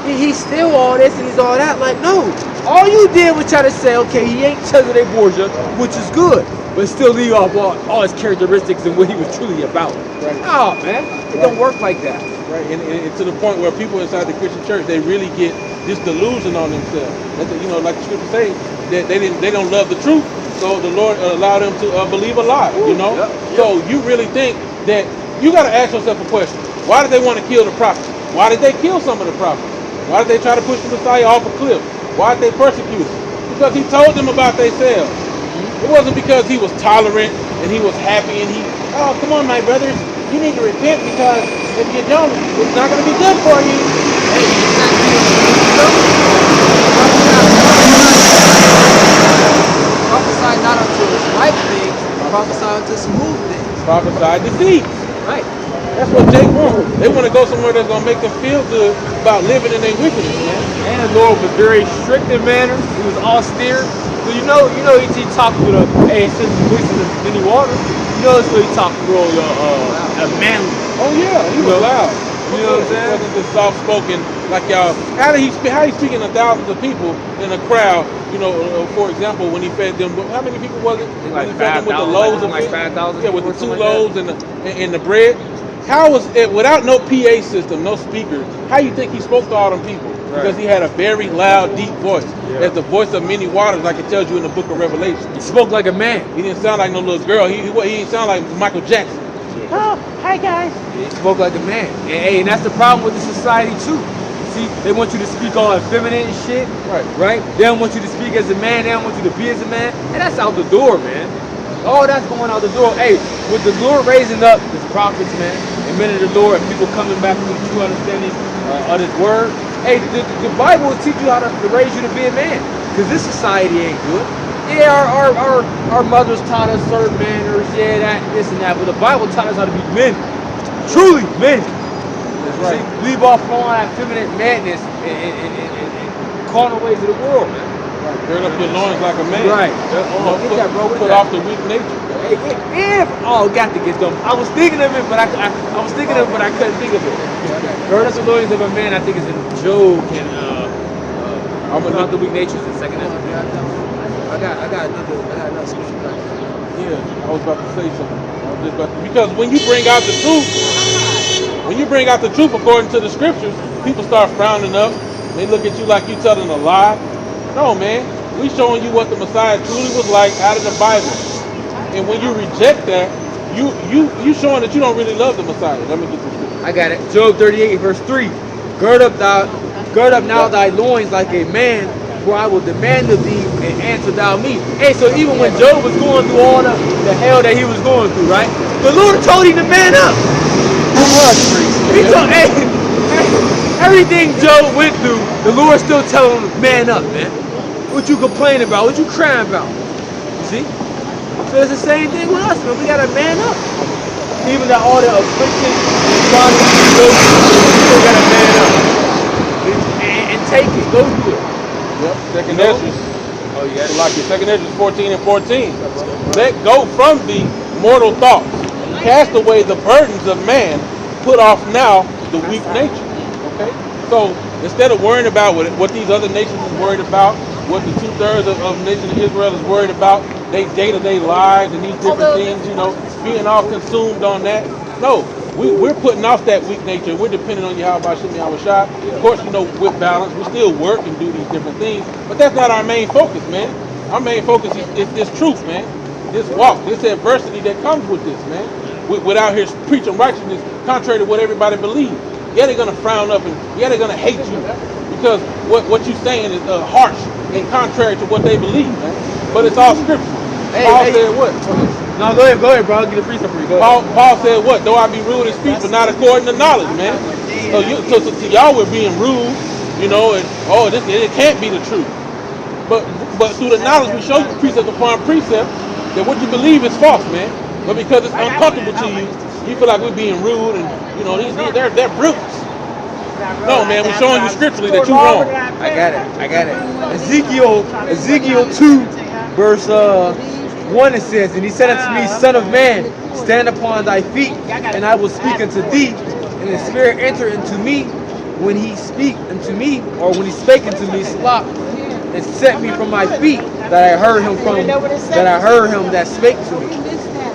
he's still all this and he's all that. Like, no, all you did was try to say, okay, he ain't Cesare Borgia, which is good, but still leave off all his characteristics and what he was truly about. Right. Oh, man, it don't work like that. Right, and to the point where people inside the Christian church, they really get this delusion on themselves. That you know, like the scripture say, that they don't love the truth, so the Lord allowed them to believe a lie. You know, so you really think that you got to ask yourself a question: why did they want to kill the prophet? Why did they kill some of the prophets? Why did they try to push the Messiah off a cliff? Why did they persecute him? Because he told them about themselves. It wasn't because he was tolerant and he was happy and oh, come on, my brothers, you need to repent, because if you don't, it's not going to be good for you. Prophesy not unto right things, prophesy unto smooth things. Prophesy defeat. Right. That's what Jake wants. They want to go somewhere that's going to make them feel good about living in their wickedness, man. And the Lord was very strict in manners. He was austere. So you know, he talked with since the voice of many waters. You know, that's what he talked real, manly. Oh yeah, he was loud. You know what I'm saying? He wasn't just soft spoken like y'all. How he speaking to thousands of people in a crowd? You know, for example, when he fed them, how many people was it? Like When he fed them with the 5,000, loaves of like fish? 5,000 Yeah, with the people or 2 something like loaves and the bread. How was it without no PA system, no speakers? How you think he spoke to all them people? Because he had a very loud, deep voice. Yeah. As the voice of many waters, like it tells you in the book of Revelation. He spoke like a man. He didn't sound like no little girl. He didn't sound like Michael Jackson. Oh, hi guys. He spoke like a man. And that's the problem with the society too. See, they want you to speak all effeminate and shit. Right? They don't want you to speak as a man. They don't want you to be as a man. And that's out the door, man. All that's going out the door. Hey, with the Lord raising up his prophets, man, and men of the Lord, and people coming back to the true understanding of his word. Hey, the Bible will teach you how to raise you to be a man. Because this society ain't good. Yeah, our mothers taught us certain manners, yeah, that, this and that. But the Bible taught us how to be men. Truly men. That's right. See, leave off all that feminine madness and carnal ways of the world, man. Right. Gird up your loins like a man. Right. You know, Get that, bro. What is put that? off the weak nature. If all got to get done. I was thinking of it, but I was thinking of it, but I couldn't think of it. Gird up the loins of a man. I think it's in Job and about the weak natures in second. I got another scripture back. Yeah, I was about to say something. Because when you bring out the truth according to the scriptures, people start frowning up. They look at you like you telling a lie. No, man, we showing you what the Messiah truly was like out of the Bible. And when you reject that, you showing that you don't really love the Messiah. Let me get this scripture. I got it. Job 38 verse 3. Gird up now thy loins like a man, for I will demand of thee and answer thou me. Hey, so even when Job was going through all the hell that he was going through, right? The Lord told him to man up. He told, everything Job went through, the Lord still telling him to man up, man. What you complaining about? What you crying about? You see? So it's the same thing with us, man. We gotta man up. Even that all the affliction and problems we go through, we still gotta man up. And take it. Go through it. Yep, Second Ezra. Oh, you got it? Like it. Second Ezra 14 and 14. Let go from thee mortal thoughts. Cast away the burdens of man. Put off now the weak nature. Okay? So instead of worrying about what these other nations is worried about, what the 2/3 of the nation of Israel is worried about, they day-to-day lives and these different things, being all consumed on that. No, we're putting off that weak nature. We're depending on Yahweh Shem Yahushua. Of course, with balance, we still work and do these different things, but that's not our main focus, man. Our main focus is this truth, man. This walk, this adversity that comes with this, man. Without here preaching righteousness, contrary to what everybody believes. Yeah, they're gonna frown up and yeah, they're gonna hate you because what you're saying is harsh and contrary to what they believe, man. But it's all scripture. Paul said what? No, go ahead, bro. I'll get a free stuff for you. Go ahead. Paul said what? Though I be rude in speech, but not according to knowledge, man. So to y'all we're being rude, and it can't be the truth. But through the knowledge we show you precept upon precept that what you believe is false, man. But because it's uncomfortable to you, you feel like we're being rude and they're brutes. No, man, we're showing you scripturally that you're wrong. I got it. Ezekiel 2, verse 1 it says, and he said unto me, Son of man, stand upon thy feet, and I will speak unto thee, and the Spirit enter into me. When he speak unto me, or when he spake unto me, slop, and set me from my feet, that I heard him that spake to me.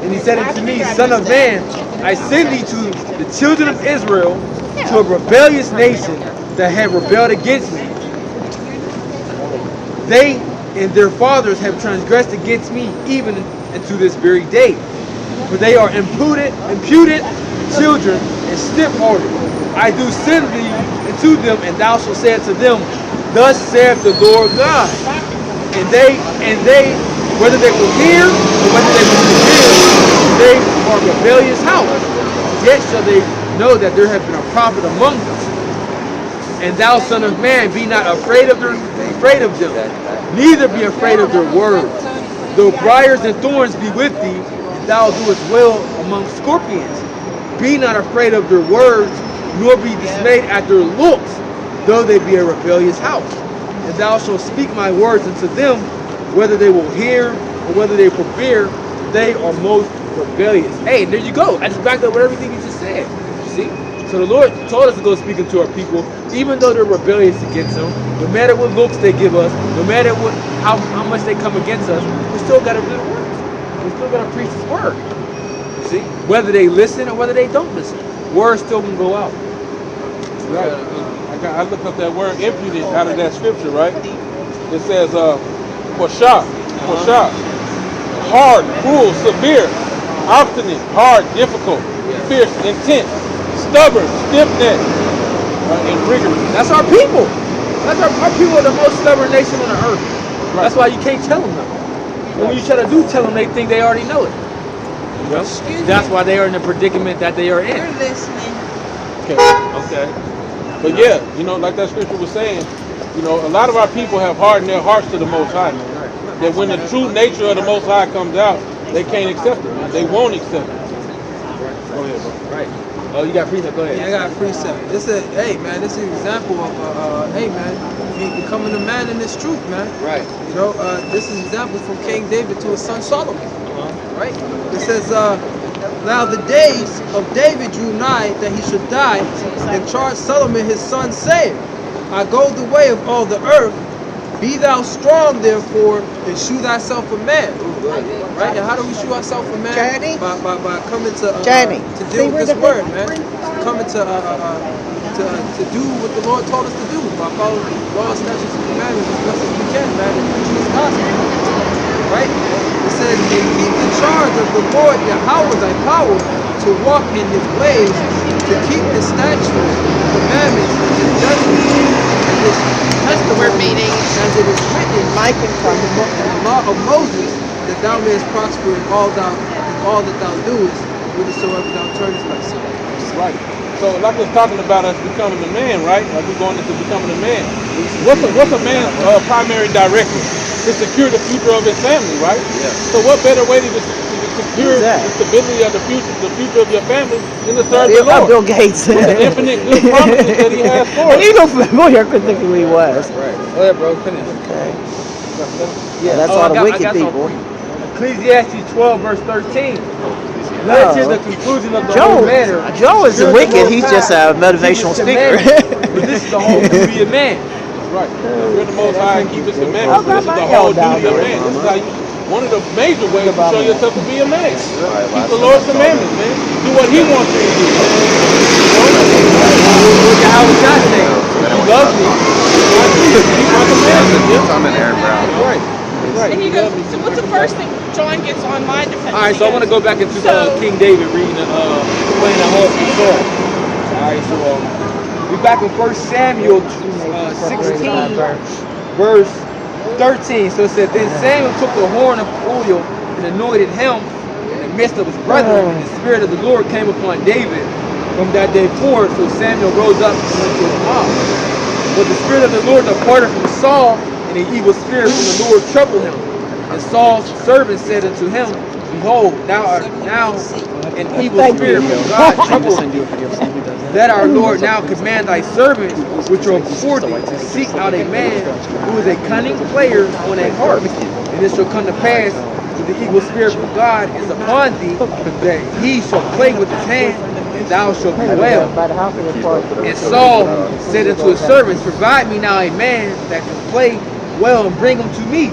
And he said unto me, Son of man, I send thee to the children of Israel, to a rebellious nation that have rebelled against me. They and their fathers have transgressed against me even unto this very day. For they are imputed children and stiff-hearted. I do send thee unto them, and thou shalt say unto them, Thus saith the Lord God. And they, whether they will hear or whether they will hear, they are a rebellious house. Yet shall they know that there have been a prophet among them. And thou, son of man, be not afraid of them, neither be afraid of their words. Though briars and thorns be with thee, and thou doest well among scorpions. Be not afraid of their words, nor be dismayed at their looks, though they be a rebellious house. And thou shalt speak my words unto them, whether they will hear or whether they forbear, they are most rebellious. Hey, there you go. I just backed up with everything you just said. You see? So the Lord told us to go speak into our people, even though they're rebellious against Him. No matter what looks they give us, no matter how much they come against us, we still got to do the work. We still got to preach His word. You see? Whether they listen or whether they don't listen, word still can go out. Right. I looked up that word imputed out of that scripture, right? It says, Quashah, hard, cruel, severe, obstinate, hard, difficult, fierce, intense, stubborn, stiff-necked, and rigorous. That's our people. That's our people are the most stubborn nation on the earth. Right. That's why you can't tell them nothing. And when you try to tell them, they think they already know it. You know? That's why they are in the predicament that they are in. We're listening. Okay. But yeah, like that scripture was saying, a lot of our people have hardened their hearts to the Most High. That when the true nature of the Most High comes out, they can't accept it, man. They won't accept it. Go ahead, bro. Right. Oh, you got precept? Go ahead. Yeah, I got a precept. This is an example of, becoming a man in this truth, man. Right. This is an example from King David to his son Solomon. right? It says, now the days of David drew nigh that he should die, and charged Solomon his son, saying, I go the way of all the earth. Be thou strong, therefore, and shew thyself a man. Right? And how do we shew ourselves a man? Journey. By coming to Journey. to deal with this word, man. Coming to do what the Lord told us to do by following laws, statutes, and commandments as best as we can, man, and preaching His gospel. Right? It says, and keep the charge of the Lord Yahweh thy power to walk in His ways, to keep His statutes, commandments, and His judgments, and His testimonies, as it is written Mike and in the law of Moses, that thou mayest prosper in all that thou doest, whithersoever thou turnest thyself. Right. So like we're talking about us becoming a man, right? Like we're going into becoming a man. What's a man's primary directive? To secure the future of his family, right? Yeah. So what better way to secure Who's that? the stability of the future of your family than to serve the Bill Lord? Gates. With the infinite good promises that He has for And us. you know familiar, I couldn't think of who he was. Right. Go ahead, bro. Finish. Okay. Yeah. That's Oh, all I the got wicked something people. for you. Ecclesiastes 12, verse 13. Let's hear the conclusion of the whole matter. Joe isn't Fear the wicked, Most he's High, just a keep motivational His speaker. commandments, for this is the whole duty of man. Right. Fear the Most High and keep His commandments. Okay, This is the my whole hell down duty of there, man. This is mama. how you, one of the major ways to show yourself to be a man. Keep the Lord's commandments, man. Do what He wants you to do. What Yahweh God say? You love me. Keep my commandments. Yeah. I'm in Aaron Brown. That's right. That's right. And he goes, so what's the first thing John gets on my defense? All right, so I want to go back into King David reading playing the harp and song. All right, so we're back in 1 Samuel 16, verse 13. So it said, then Samuel took the horn of oil and anointed him in the midst of his brethren, and the Spirit of the Lord came upon David from that day forward. So Samuel rose up and went to his mom. But the Spirit of the Lord departed from Saul, and the evil spirit from the Lord troubled him. And Saul's servant said unto him, behold, now an evil spirit from God troubled him. That our Lord now command thy servants which are before thee to seek out a man who is a cunning player on a harp. And it shall come to pass, when the evil spirit from God is upon thee, that he shall play with his hand, and thou shalt be well. And Saul said unto his servants, provide me now a man that can play well and bring him to me.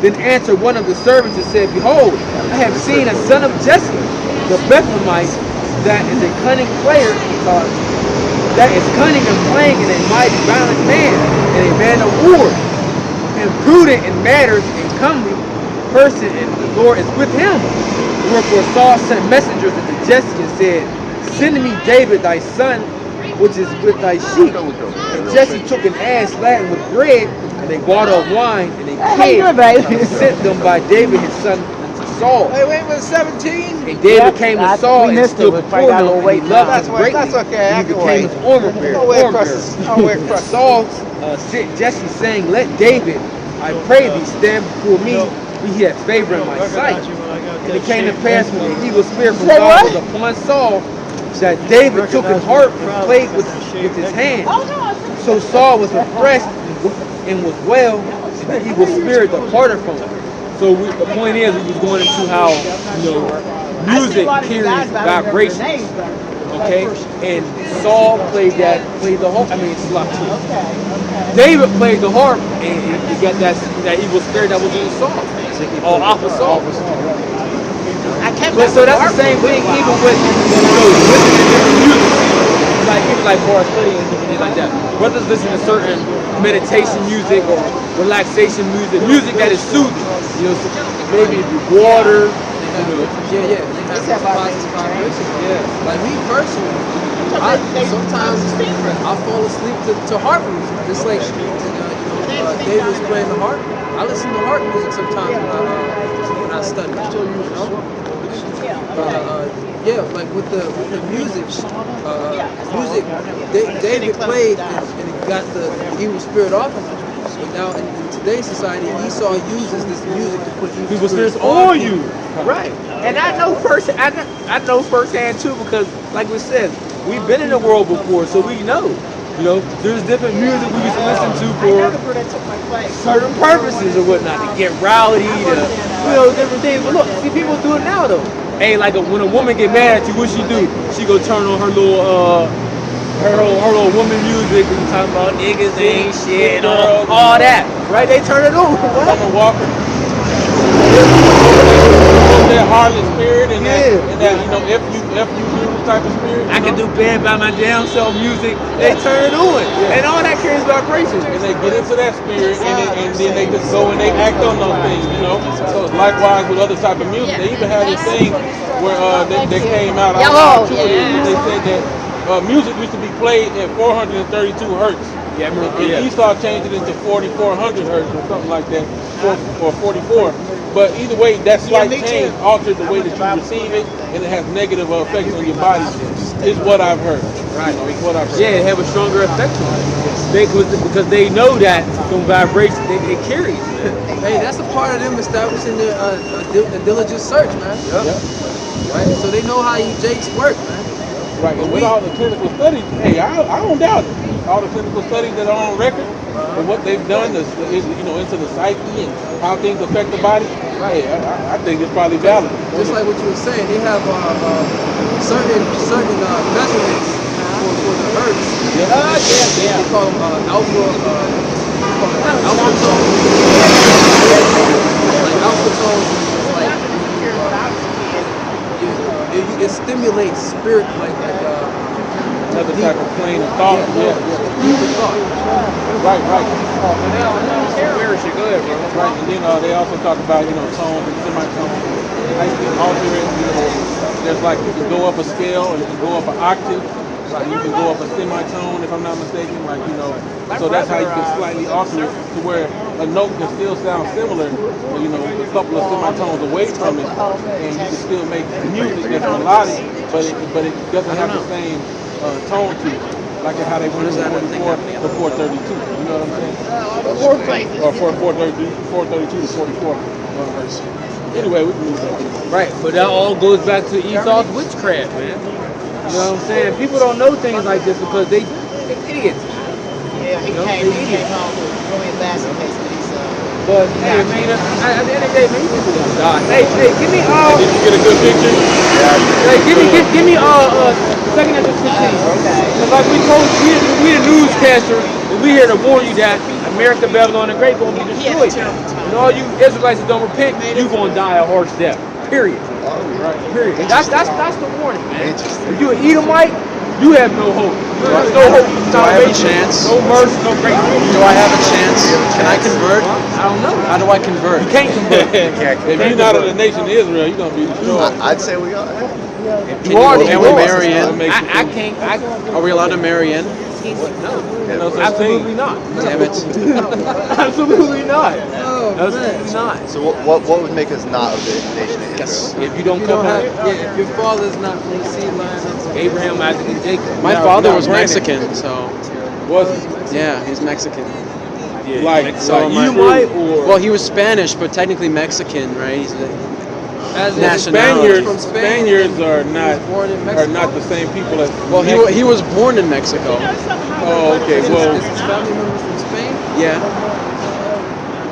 Then answered one of the servants and said, behold, I have seen a son of Jesse, the Bethlehemite, that is a cunning player, that is cunning and playing in a mighty violent man, and a man of war, and prudent in matters and comely person, and the Lord is with him. Wherefore Saul sent messengers unto Jesse and said, send me David thy son, which is with thy sheep. And Jesse took an ass laden with bread, and a bottle of wine, and a kid, and sent them by David his son unto Saul. Wait, was 17? And David came to Saul and stood before him, and he loved him greatly. That's okay, I And he can became wait. his armor bearer. I'll wait across. Saul sent Jesse, saying, let David, I pray thee, stand before me, for he hath favor in my sight. And it came to pass when the evil spirit from God was upon Saul, that David took an harp and played with his hand. So Saul was refreshed and was well, and the evil spirit departed from him. So the point is, we was going into how, music carries vibrations. Okay, and Saul played the harp. I mean, it's a lot too. David played the harp, and you got that evil spirit that was in Saul. Oh, off of Saul. But so that's the same thing, even with listening to different music. Like people like Boris studying and things like that. Brothers listen to certain meditation music or relaxation music that is soothing. Maybe if you water. Yeah. That's a positive vibration. Yeah. Like me personally, sometimes I fall asleep to harp music. Just like David was playing the harp. I listen to harp music sometimes when I study. Yeah, like with the music, David played and it got the evil spirit off of him. But now in today's society, Esau uses this music to put evil spirits on you. Right. And I know firsthand too, because like we said, we've been in the world before, so we know. You know, there's different music we used to listen to for certain purposes or whatnot, to get rowdy, different things. But look, see, people do it now though. Hey, like when a woman get mad at you, what she do? She go turn on her little woman music and talk about niggas ain't shit and all that, right? They turn it on. Summer Walker. That harlot spirit and that if you type of spirit. I can do bad by my damn self music. They turn it on, and all that carries vibrations. And they get into that spirit, and then they just go and they act on those things, So it's likewise with other type of music. They even had this thing where they came out. I don't know how true it is, but they said that music used to be played at 432 hertz. Yeah, and Esau changed it into 4400 hertz or something like that, or 44. But either way, that slight change altered the way that you receive it, and it has negative effects on your body. Is what I've heard. Right. It's what I've heard. Yeah, it have a stronger effect on it. Because they know that from vibrations it carries. Hey, that's a part of them establishing a diligent search, man. Yep. Right? So they know how you jakes work, man. Right, and with all the clinical studies, hey, I don't doubt it. All the clinical studies that are on record and what they've done is into the psyche and how things affect the body. Right, I think it's probably valid. Just like what you were saying, they have certain measurements for the herbs. They call them alpha tones. Like alpha tones is like it stimulates spirit, like another type of plane of thought. Deeper thought. Right. Where should go ahead, bro? Right, and then they also talk about tones and semitones. How you can alter it. There's like you can go up a scale and you can go up an octave. Like you can go up a semitone, if I'm not mistaken. So that's how you can slightly alter it to where a note can still sound similar, a couple of semitones away from it, and you can still make music that's melodic, but it doesn't have the same tone to it, like how they went from 44 to 432. You know what I'm saying? Or 432 to 44. Anyway, we can move on. Right, but that all goes back to Esau's witchcraft, man. You know what I'm saying? People don't know things like this because they're idiots. Yeah, he came home with Roy Bassett case, but he's But hey, man, at the end of the day, man, you people gonna die. Hey, give me Did you get a good picture? hey, give me second at this 15. Because like we told you, we the newscaster, and we here to warn you that America, Babylon, the Great gonna be destroyed. And all you Israelites that don't repent, you gonna die a harsh death. Period. Period. And that's the warning, man. If you an Edomite, you have no hope. There's no hope. Do I have a chance? No mercy, no grace. Do I have a chance? Can I convert? I don't know. How do I convert? You can't convert. If you're not of the nation of Israel, you're gonna be destroyed. I'd say we are. Can we marry in? I can't. Are we allowed to marry in? No such Absolutely thing. not. Damn it. Absolutely not. Oh, Absolutely not. So what would make us not of the nation of Israel? If you don't You come don't have, back, if your father's not from the seed line of Abraham, Isaac, and Jacob. My Now- father now was granted- Mexican, so Was it? yeah, he's Mexican. Yeah, Like, so my- Edomite or Well, he was Spanish, but technically Mexican, right? He's as Nationality. from Spain. Spaniards are not born in Mexico. the same people as. well, he was born in Mexico. Oh, okay. Well, Is his family members from Spain? Yeah.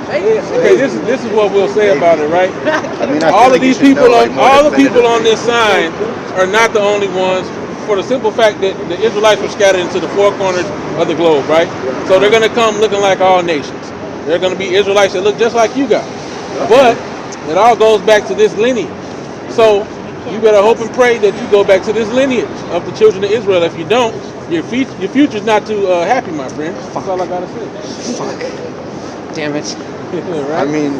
okay. This is what we'll say about it, right? I mean, I feel All like of these you should people know, on like, more all the people on definitively. this sign are not the only ones. For the simple fact that the Israelites were scattered into the four corners of the globe, right? So they're gonna come looking like all nations. They're gonna be Israelites that look just like you guys. But it all goes back to this lineage. So you better hope and pray that you go back to this lineage of the children of Israel. If you don't, your future's not too happy, my friend. That's all I gotta say. Fuck. Damn it. Right? I mean,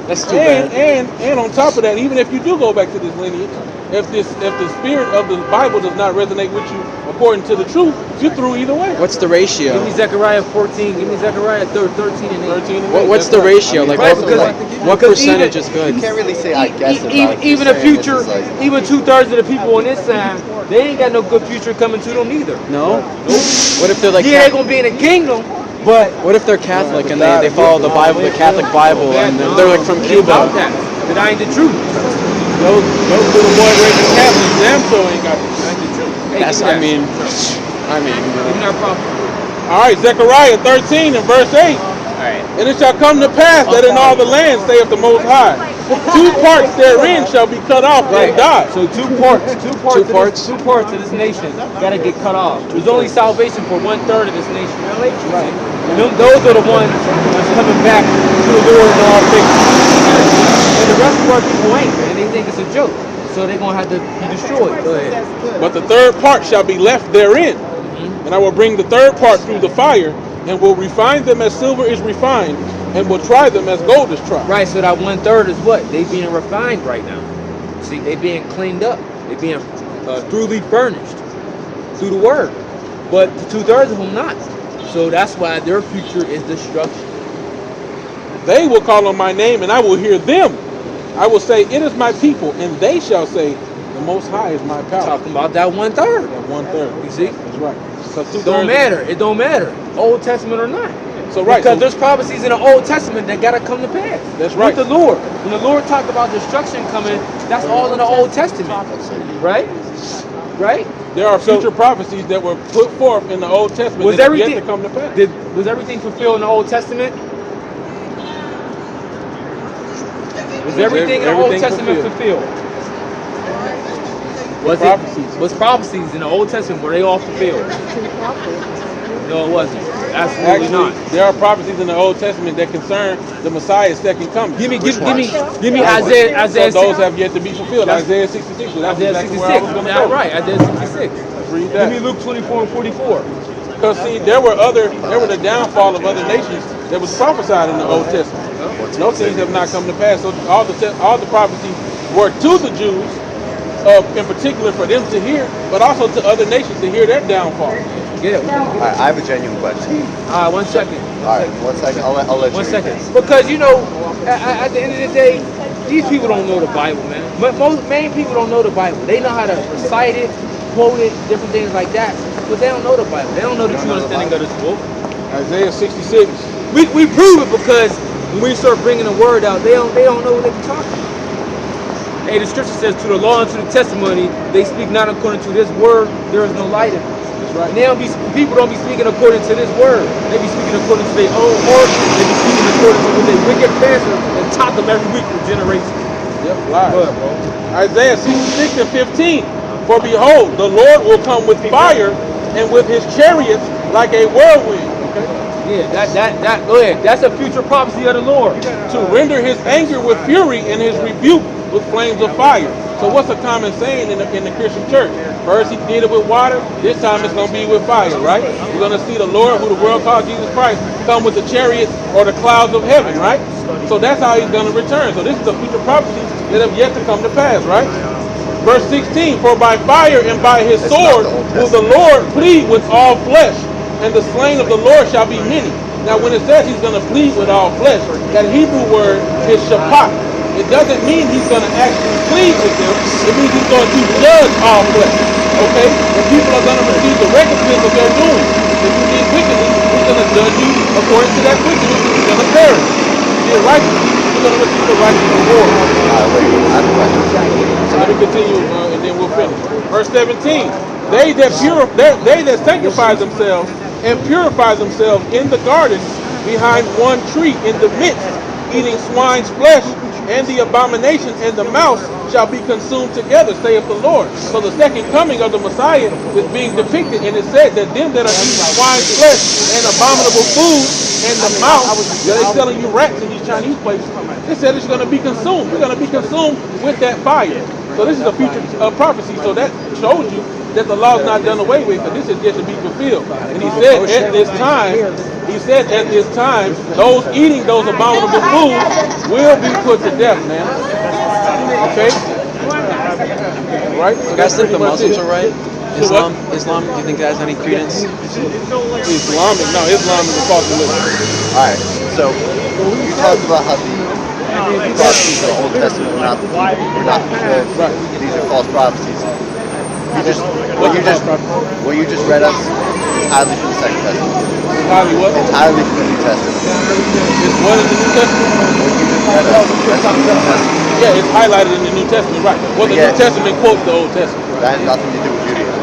that's too bad. And on top of that, even if you do go back to this lineage, if the spirit of the Bible does not resonate with you according to the truth, you're through either way. What's the Give me ratio? Zechariah 14. Give me Zechariah 13 and 8. 13 and What's 8, the that's right. ratio? Like, Right, what, because- what because percentage even- is good? You can't really say I guess about it. Even You're the saying future, it's just like- even 2/3 of the people on this side, they ain't got no good future coming to them either. No? What if they're like, Yeah, they're gonna be in the kingdom, but what if they're Catholic and they follow the Bible, the Catholic Bible, and they're like from About Cuba? that. That ain't the truth. Those little boys raising Catholics, damn sure ain't got That ain't the truth. Hey, That's, give me I that. mean, I mean, Even that prophecy. all right, Zechariah 13 and verse 8. Alright. And it shall come to pass that in all the land, saith the Most High, 2 parts therein shall be cut off and die. So two parts of this nation gotta get cut off. There's only salvation for 1/3 of this nation. Right. And those are the ones that's coming back to the Lord in all faith. And the rest of our people ain't, and they think it's a joke. So they're gonna have to be destroyed. Go ahead. But the 3rd part shall be left therein. And I will bring the 3rd part through the fire, and will refine them as silver is refined, and will try them as gold is tried. Right, so that 1/3 is what? They being refined right now. See, they being cleaned up. They being thoroughly furnished through the word. But the 2/3 of them not. So that's why their future is destruction. They will call on my name, and I will hear them. I will say, it is my people, and they shall say, the Most High is my power. Talking about that 1/3. That 1/3. You see? That's right. It don't matter. It don't matter. Old Testament or not. So right. Because there's prophecies in the Old Testament that gotta come to pass. That's right. With the Lord. When the Lord talked about destruction coming, that's all in the Old Testament. Right? Right? There are future prophecies that were put forth in the Old Testament Was that have yet everything to come to pass. was everything fulfilled in the Old Testament? Was everything in the Old Testament fulfilled? Was prophecies in the Old Testament, were they all fulfilled? No, it wasn't. Absolutely not. There are prophecies in the Old Testament that concern the Messiah's second coming. Give me Isaiah. So those have yet to be fulfilled. Isaiah 66. So that's Isaiah exactly 66. where I was going to go. Right, Isaiah 66. Let's read that. Give me Luke 24 and 44. Because see, there were the downfall of other nations that was prophesied in the Old Testament. Those things have not come to pass. So all the prophecies were to the Jews, in particular for them to hear, but also to other nations to hear their downfall. Yeah. All right, I have a genuine question. All right, 1 second. All right, 1 second. I'll let you. 1 second. read this. Because at the end of the day, these people don't know the Bible, man. But most main people don't know the Bible. They know how to recite it, quote it, different things like that. But they don't know the Bible. They don't know the true understanding of this book. Isaiah 66. We prove it because when we start bringing the word out, they don't know what they're talking about. Hey, the scripture says, to the law and to the testimony, they speak not according to this word, there is no light in them. That's right. And people don't be speaking according to this word. They be speaking according to their own heart. They be speaking according to what they wicked pastors and taught them every week for generations. Yep, lies. Go ahead, bro. Isaiah 66 and 15. For behold, the Lord will come with fire, and with his chariots like a whirlwind. Okay? Yeah, that go ahead. That's a future prophecy of the Lord. To render his anger with fury and his rebuke with flames of fire. So what's a common saying in the Christian church? First he did it with water, this time it's going to be with fire, right? We're going to see the Lord, who the world calls Jesus Christ, come with the chariots or the clouds of heaven, right? So that's how he's going to return. So this is a future prophecy that have yet to come to pass, right? Verse 16, for by fire and by his sword will the Lord plead with all flesh, and the slain of the Lord shall be many. Now when it says he's going to plead with all flesh, that Hebrew word is shaphat. It doesn't mean he's going to actually plead with them. It means he's going to judge all flesh. Okay? And people are going to receive the recompense of their doing. If you did wickedly, he's going to judge you according to that wickedness. You're going to perish. If you did righteously, you're going to receive the righteous reward. Wait, I have a question. So let me continue, and then we'll finish. Verse 17. They that sanctify themselves and purify themselves in the garden behind one tree in the midst, eating swine's flesh, and the abomination and the mouse shall be consumed together, saith the Lord. So the second coming of the Messiah is being depicted, and it said that them that are eating swine's flesh and abominable food, and the mouse, they're selling you rats in these Chinese places, it said it's going to be consumed. We're going to be consumed with that fire. So this is a future prophecy. So that shows you that the law is not done away with, but this is yet to be fulfilled. And he said at this time, those eating those abominable foods will be put to death, man. Okay? Right? So You guys think the Muslims are right? So Islam, do you think that has any credence? Islam is a false religion. All right, so you talked about how the prophecies of the Old Testament were not fulfilled. Right. These are false prophecies. What you just read us is entirely from the Second Testament. Highly what? Entirely from the New Testament. It's what in the New Testament? What you just read us, that's from the New Testament. Yeah, it's highlighted in the New Testament, right. Well, the Yeah. New Testament quotes the Old Testament. That has nothing to do with Judaism.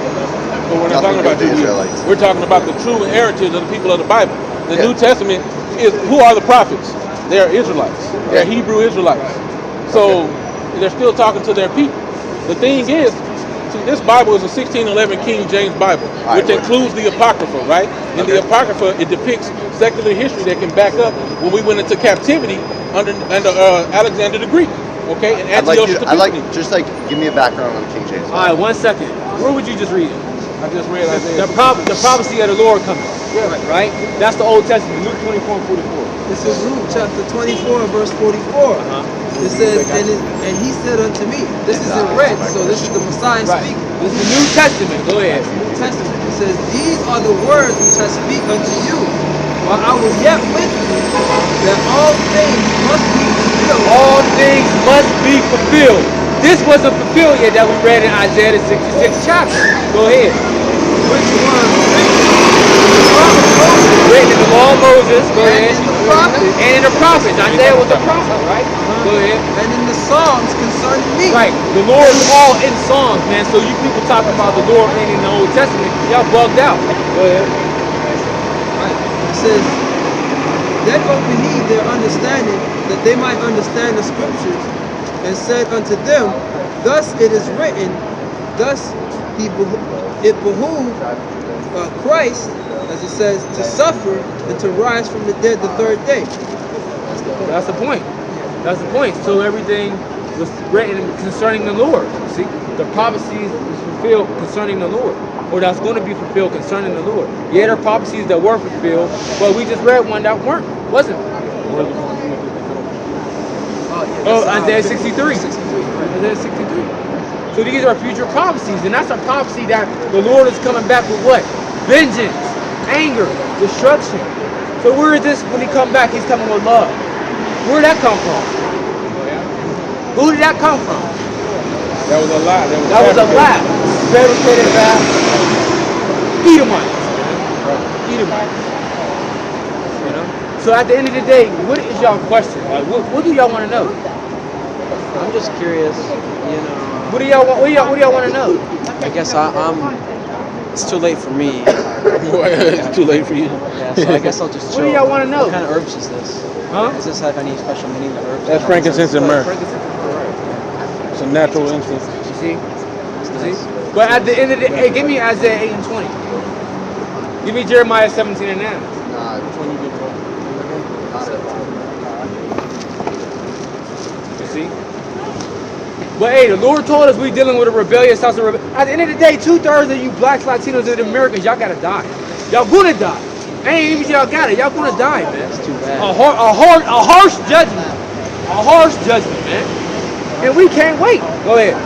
But we're not Nothing talking about but the Judaism. Israelites. We're talking about the true heritage of the people of the Bible. The Yeah. New Testament is, who are the prophets? They are Israelites. They're Yeah. Hebrew Israelites. So they're still talking to their people. The thing is, see, this Bible is a 1611 King James Bible, All right, which includes the Apocrypha, right? In the Apocrypha, it depicts secular history that can back up when we went into captivity under Alexander the Greek, okay, and Antiochus Epiphanes. Give me a background on King James. All right, 1 second. Where would you just read it? I just read Isaiah. The prophecy of the Lord coming. Yeah. Right? That's the Old Testament, Luke 24 and 44. This is Luke chapter 24, verse 44. It says, and he said unto me, this is in red, so this is the Messiah Right. speaking. This is the New Testament. Go ahead. New Testament. It says, these are the words which I speak unto you while I was yet with you, that all things must be fulfilled. All things must be fulfilled. This wasn't fulfilled yet that we read in Isaiah the 66th chapter. Go ahead. Which was Written in the law of Moses. Go ahead. and in the prophets, And in the prophets. Isaiah was a prophet, right? Go ahead. and in the Psalms concerning me. Right. The Lord is all in songs, man. So you people talking about the Lord ain't in the Old Testament, y'all bugged out. Go ahead. It says, then opened he their understanding, that they might understand the scriptures, and said unto them, thus it is written, thus it behooved Christ, as it says, to suffer and to rise from the dead the third day. That's the point. That's the point. So everything was written concerning the Lord. See, the prophecies was fulfilled concerning the Lord, or that's going to be fulfilled concerning the Lord. Yeah, there are prophecies that were fulfilled, but we just read one that wasn't. Oh, Isaiah 63. Isaiah 63. So these are future prophecies, and that's a prophecy that the Lord is coming back with what? Vengeance, anger, destruction. So where is this when he come back? He's coming with love. Where did that come from? Who did that come from? That was a lie. That was a lie. Fabricated by Edomites. Edomites. You know? So at the end of the day, what is y'all question? Like, what do y'all want to know? I'm just curious, you know. What do y'all want? What do y'all want to know? I guess I'm. It's too late for me. It's too late for you. Yeah, so I guess I'll just chill. What do y'all want to know? What kind of herbs is this? Huh? Does this have any special meaning? The herbs? That's frankincense and myrrh. Frankincense and myrrh. It's a natural incense. You see? You see? But at the end of the day, hey, give me Isaiah 8 and 20. Give me Jeremiah 17 and 9. You see? But hey, the Lord told us we dealing with a rebellious house of rebellion. At the end of the day, 2/3 of you blacks, Latinos, and Americans, y'all gotta die. Y'all gonna die. Ain't even y'all got it. Y'all gonna die, man. That's too bad. A harsh judgment. A harsh judgment, man. And we can't wait. Go ahead.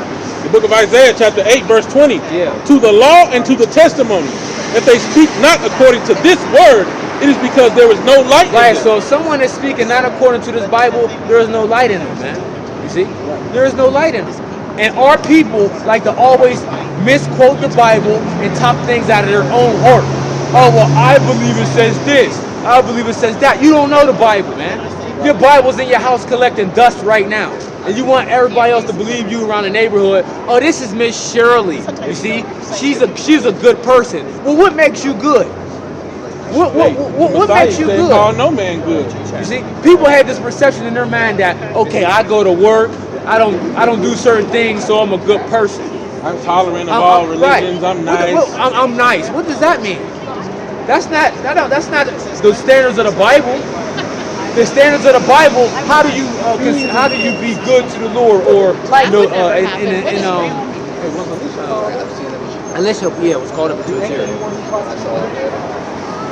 The book of Isaiah, chapter 8, verse 20. Yeah. To the law and to the testimony, if they speak not according to this word, it is because there is no light in Right, them. so if someone is speaking not according to this Bible, there is no light in them, man. You see? There is no light in them. And our people like to always misquote the Bible and talk things out of their own heart. Oh, well, I believe it says this. I believe it says that. You don't know the Bible, man. Your Bible's in your house collecting dust right now. And you want everybody else to believe you around the neighborhood. Oh, this is Miss Shirley. You see? She's a good person. Well, what makes you good? What makes you good? Call no man good. You see, people had this perception in their mind that, okay, I go to work, I don't do certain things, so I'm a good person. I'm tolerant of all religions. Right. I'm nice. I'm nice. What does that mean? That's not the standards of the Bible. The standards of the Bible. How do you be good to the Lord, or unless it was called up into a chair.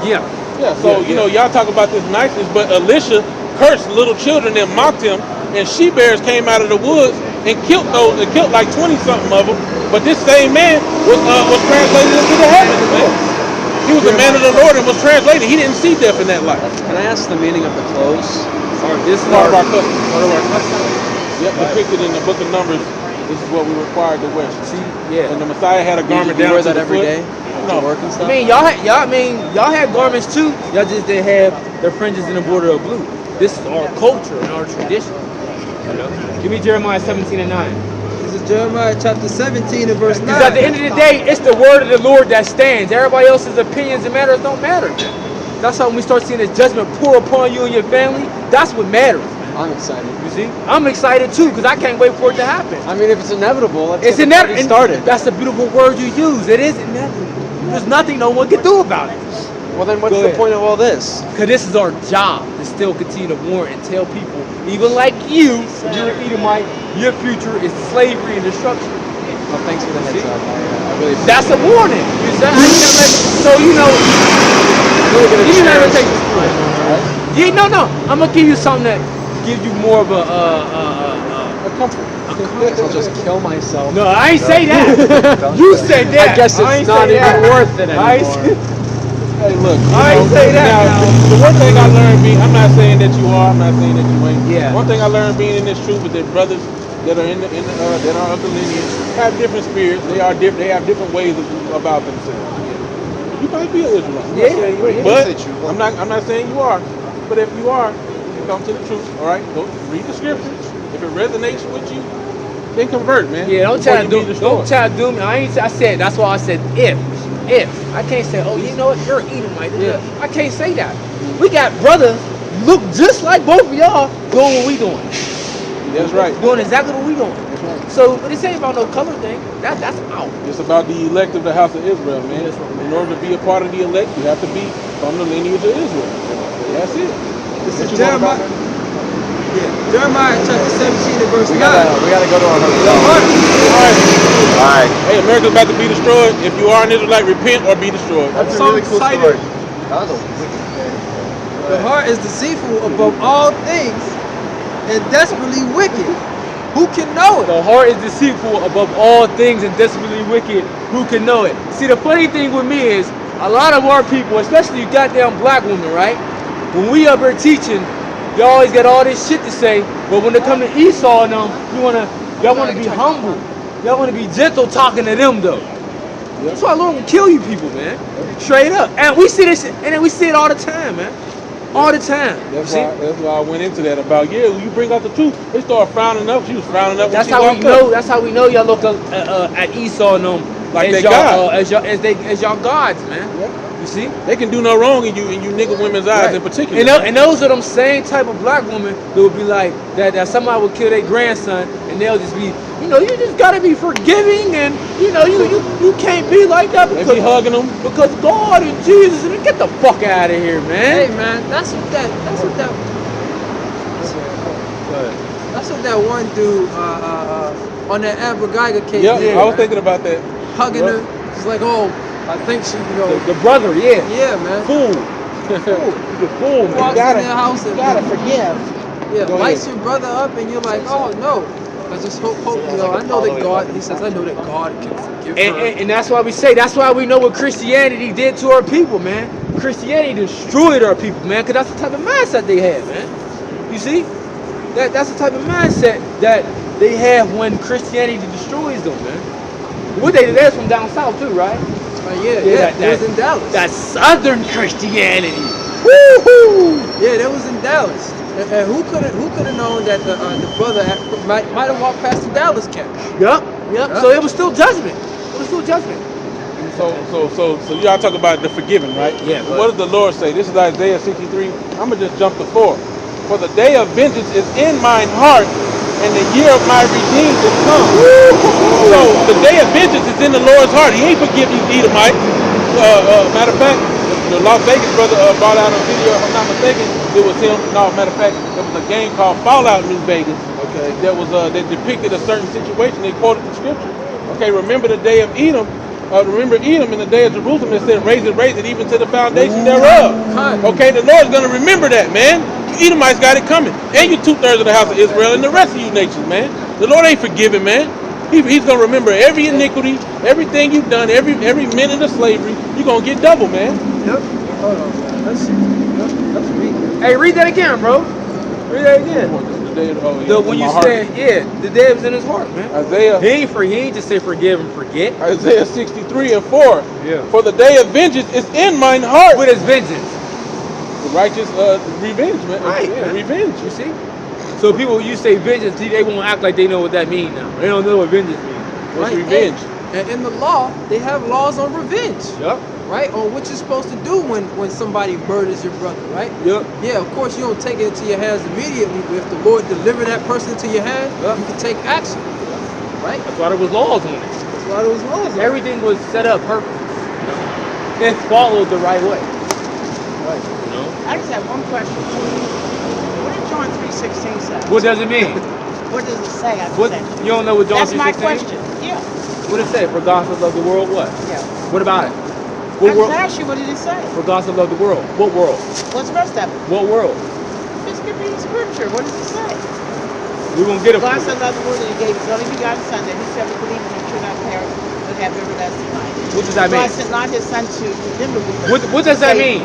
Yeah. Yeah, so you know, y'all talk about this niceness, but Elisha cursed little children and mocked him, and she-bears came out of the woods and killed like 20-something of them. But this same man was translated into the heavens, man. He was the man of the Lord and was translated. He didn't see death in that life. Can I ask the meaning of the clothes? This is Part of our custom. Yep, depicted in the book of Numbers. This is what we required to wear. See, yeah. And the Messiah had a garment You down wear to that the every foot. day? No. To work and stuff? I mean, y'all had garments too. Y'all just didn't have the fringes in the border of blue. This is our culture and our tradition. You know? Give me Jeremiah 17 and 9. This is Jeremiah chapter 17 and verse 9. Because at the end of the day, it's the word of the Lord that stands. Everybody else's opinions and matters don't matter. That's how when we start seeing this judgment pour upon you and your family, that's what matters. I'm excited. You see? I'm excited too, because I can't wait for it to happen. I mean, if it's inevitable, let's It's get the party inevitable. started. That's a beautiful word you use. It is inevitable. There's nothing no one can do about it. Well, then what's Go the ahead. point of all this? Because this is our job to still continue to warn and tell people, even like you, if you're an Edomite, your future is slavery and destruction. Well, thanks for the heads up. I really appreciate That's a warning. You say, so you know, you never take this point. Yeah, no. I'm gonna give you something that gives you more of a comfort. I'll just kill myself. No, I ain't say that. You said that. I guess I it's ain't not say even that. worth it I ain't anymore. Hey, look. I ain't say that Now, now. the one thing I learned being, I'm not saying that you are, I'm not saying that you ain't. Yeah. One thing I learned being in this truth is that brothers that are that are of the lineage have different spirits. They are different. They have different ways about themselves. You might be an Israelite. I'm not Yeah, saying you ain't. yeah. But Say true. I'm not saying you are. But if you are, you come to the truth. All right. Go read the scriptures. If it resonates with you, then convert, man. Yeah, don't before try to you be do. destroyed. Don't try to do me. I said. That's why I said if. I can't say, oh, you know what? You're Edomite. Yeah. I can't say that. We got brothers look just like both of y'all doing what we doing. That's right. Doing exactly what we doing. That's right. So this ain't about no color thing. That's out. It's about the elect of the house of Israel, man. In order to be a part of the elect, you have to be from the lineage of Israel. That's it. This What is you want about Jeremiah. that? Yeah, Jeremiah chapter 17 and verse We 9. gotta go to our hotel. All right. All right. Hey, America's about to be destroyed. If you are an Israelite, repent or be destroyed. That's a so really cool excited. story. That was a wicked thing. The heart is deceitful above all things and desperately wicked. Who can know it? The heart is deceitful above all things and desperately wicked. Who can know it? See, the funny thing with me is a lot of our people, especially you goddamn black women, right? When we up here teaching, you always got all this shit to say, but when it come to Esau and them, y'all wanna be humble. Y'all wanna be gentle talking to them though. That's why Lord will kill you people, man. Straight up. And we see this shit, and then we see it all the time, man. All the time. That's See? why I went into that about, when you bring out the truth, they start frowning up. She was frowning up when That's she how we walked know. up. That's how we know y'all look at Esau and them Like as they y'all, God. as y'all gods, man. You see? They can do no wrong in you nigga women's eyes Right. in particular. And those are them same type of black women that would be like that somebody would kill their grandson and they'll just be, you just gotta be forgiving and you can't be like that They because be hugging them. because God and Jesus and get the fuck out of here, Hey man. man, that's what that one dude on that Amber Geiger case. Yep, did, I was man. thinking about that. Hugging Yep. her. She's like, oh, I think she, The brother, yeah. yeah, man. Fool. Fool. He's a fool, man. Walks in their house and Forgive. yeah, Go lights ahead. your brother up, and you're like, oh no. I just hope I know that God. He says, I know that God can forgive her. And that's why that's why we know what Christianity did to our people, man. Christianity destroyed our people, man, because that's the type of mindset they had, man. You see? That's the type of mindset that they have when Christianity destroys them, man. What they're from down south too, right? Yeah, that was in Dallas. That Southern Christianity. Woo-hoo! Yeah, that was in Dallas. And who could have known that the brother might have walked past the Dallas camp? Yep. So it was still judgment. So y'all talk about the forgiving, right? Yeah, What does the Lord say? This is Isaiah 63. I'm gonna just jump to 4. For the day of vengeance is in mine heart, and the year of my redeemed is come. So the day of vengeance is in the Lord's heart. He ain't forgive these Edomites. Matter of fact, the Las Vegas brother brought out a video. If I'm not mistaken, it was him. No, matter of fact, there was a game called Fallout New Vegas. Okay, that was that depicted a certain situation. They quoted the scripture. Okay, remember the day of Edom. Remember Edom in the day of Jerusalem. It said, raise it, even to the foundation thereof. Okay, the Lord's gonna remember that, man. You Edomites got it coming, and you 2/3 of the house of Israel, and the rest of you nations, man. The Lord ain't forgiving, man. He's gonna remember every iniquity, everything you've done, every minute of slavery. You're gonna get double, man. Yep. Hold on, man. Let's read that. Hey, read that again, bro. Read that again. The day of, When you said, the day was in his heart, man. Isaiah. He ain't just say forgive and forget. Isaiah 63 and 4. Yeah. For the day of vengeance is in mine heart. With his vengeance. The righteous revenge, man. Right, Yeah, man. revenge. You see? So people, you say vengeance, they won't act like they know what that means now. They don't know what vengeance means. What's Right. revenge? And in the law, they have laws on revenge. Yup. Right? On what you're supposed to do when somebody murders your brother, right? Yup. Yeah, of course you don't take it into your hands immediately, but if the Lord deliver that person into your hands, Yeah. you can take action. Right? That's why there was laws on it. That's why those laws are. Everything was set up perfect. And followed the right way. Right. You know? I just have one question. What did John 3:16 say? What does it mean? What does it say? I What, said. you don't know what John That's my 3:16? question. Yeah. What did it say? For God so loved the world, what? Yeah. What about it? I What just world? asked you, what did it say? For God so loved the world. What world? What's the rest of it? What world? Just give me the scripture. What does it say? We're gonna get it. God so loved the world that he gave his only begotten son, that whosoever believes in him should not perish, but have everlasting life. What does that God mean? sent not his son to condemn the world. What does that mean?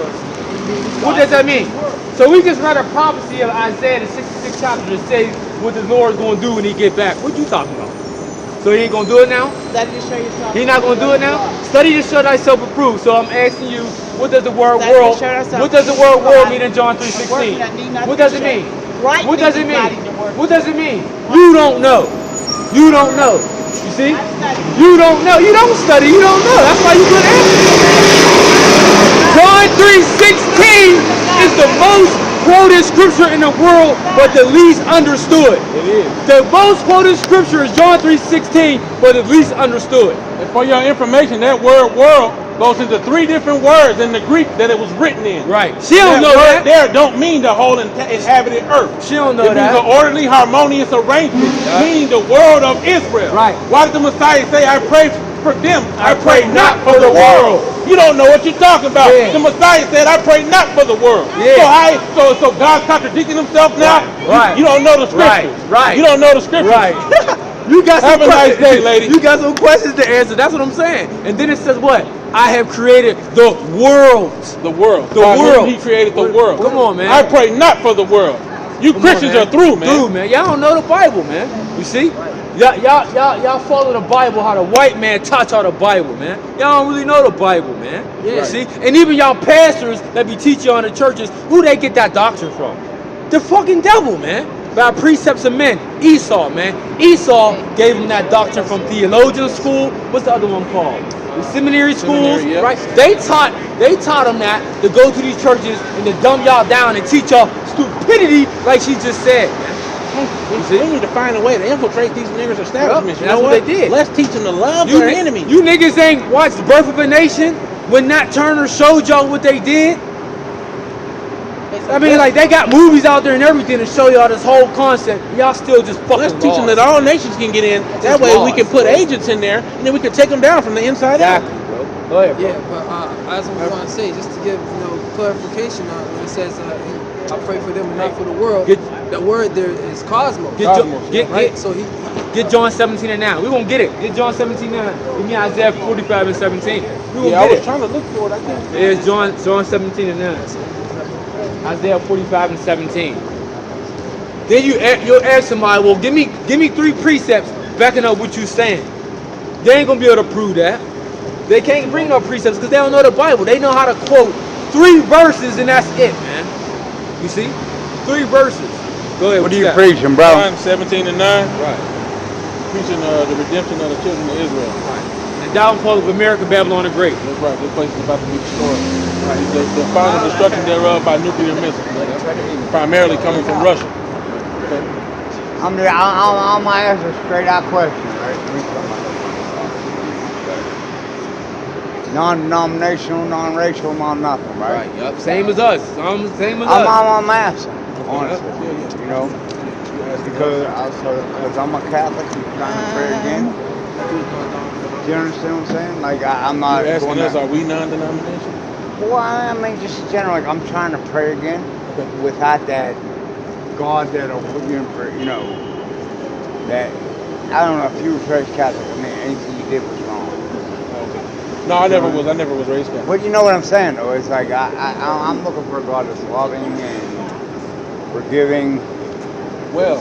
What does that mean? So we just read a prophecy of Isaiah, the 66th chapter, that says what the Lord's gonna do when he get back. What you talking about? So he ain't gonna do it now? Study to show yourself. He not gonna do it now? Study to show thyself approved. So I'm asking you, what does the word Study to world? show thyself What does the word world mean in John 3:16? What does it mean? Right. What does it mean? What does it mean? You don't know. You don't know. You see? You don't know. You don't study. You don't know. That's why you good answer. John 3:16 is the most quoted scripture in the world, but the least understood. It is. The most quoted scripture is John 3:16, but the least understood. And for your information, that word world goes into 3 different words in the Greek that it was written in. Right. She don't know word that. there don't mean the whole inhabited earth. She don't know It means that. an orderly, harmonious arrangement, meaning the world of Israel. Right. Why did the Messiah say, I pray for them, I pray not for the world? You don't know what you're talking about. Yeah. The Messiah said, I pray not for the world. Yeah. So God's contradicting himself now? Right. You don't know the Right. scriptures. Right. You don't know the scriptures. Right. You got some Have a nice questions. day, lady. You got some questions to answer. That's what I'm saying. And then it says what? I have created the world. The world. The By whom world. He created the world. Come on, man. I pray not for the world. You Come Christians on, man. are through, man. Through, man. Y'all don't know the Bible, man. You see? Y'all follow the Bible how the white man taught y'all the Bible, man. Y'all don't really know the Bible, man. Yeah. You see? And even y'all pastors that be teaching y'all in the churches, who they get that doctrine from? The fucking devil, man. By precepts of men. Esau, man. Esau gave him that doctrine from theologian school. What's the other one called? The seminary schools, Seminary, yeah. right? They taught them that to go to these churches and to dumb y'all down and teach y'all stupidity like she just said, man. You see? We need to find a way to infiltrate these niggers' establishments. Yep, that's what they did. Let's teach them to love their enemies. You niggas ain't watched Birth of a Nation when Nat Turner showed y'all what they did? I mean, like, they got movies out there and everything to show y'all this whole concept. Y'all still just fucking Let's teach them lost. that all nations can get in. That Just way we lost, can put bro. agents in there, and then we can take them down from the inside Exactly, out. bro. Go ahead, bro. Yeah, but as I was trying to say, just to give clarification on when it says I pray for them and not for the world. Get- The word there is cosmos. Get, Cosmos, right? So he get John 17 and 9. We're going to get it. Get John 17 and 9. Give me Isaiah 45 and 17. We're going to Yeah, I get was it. trying to look for it. I can't. It's John 17 and 9. Isaiah 45 and 17. Then you'll ask somebody, well, give me 3 precepts backing up what you're saying. They ain't gonna be able to prove that. They can't bring no precepts because they don't know the Bible. They know how to quote 3 verses and that's it, man. You see? 3 verses. Go ahead. What are you got? preaching, bro? John 17 and 9, Right. preaching the redemption of the children of Israel. The downfall of America, Babylon the Great. That's right. This place is about to be destroyed. The final destruction thereof by nuclear missiles, primarily coming from Russia. I'm gonna ask a straight out question, right? Non-denominational, non-racial, non-nothing, right? Right. Yup. Same as us. Same as us. I'm asking, honestly, you know, because I'm a Catholic and trying to pray again. Do you understand what I'm saying? Like I'm not You're asking going us, to, are we non-denominational? well, I mean, just in general, like I'm trying to pray again without that God that'll put you in prayer, you know, that, I don't know if you were raised Catholic, I mean, anything you did was wrong. No, I never was. I never was raised Catholic. But you know what I'm saying, though? It's like I'm looking for a God that's loving and forgiving. Well,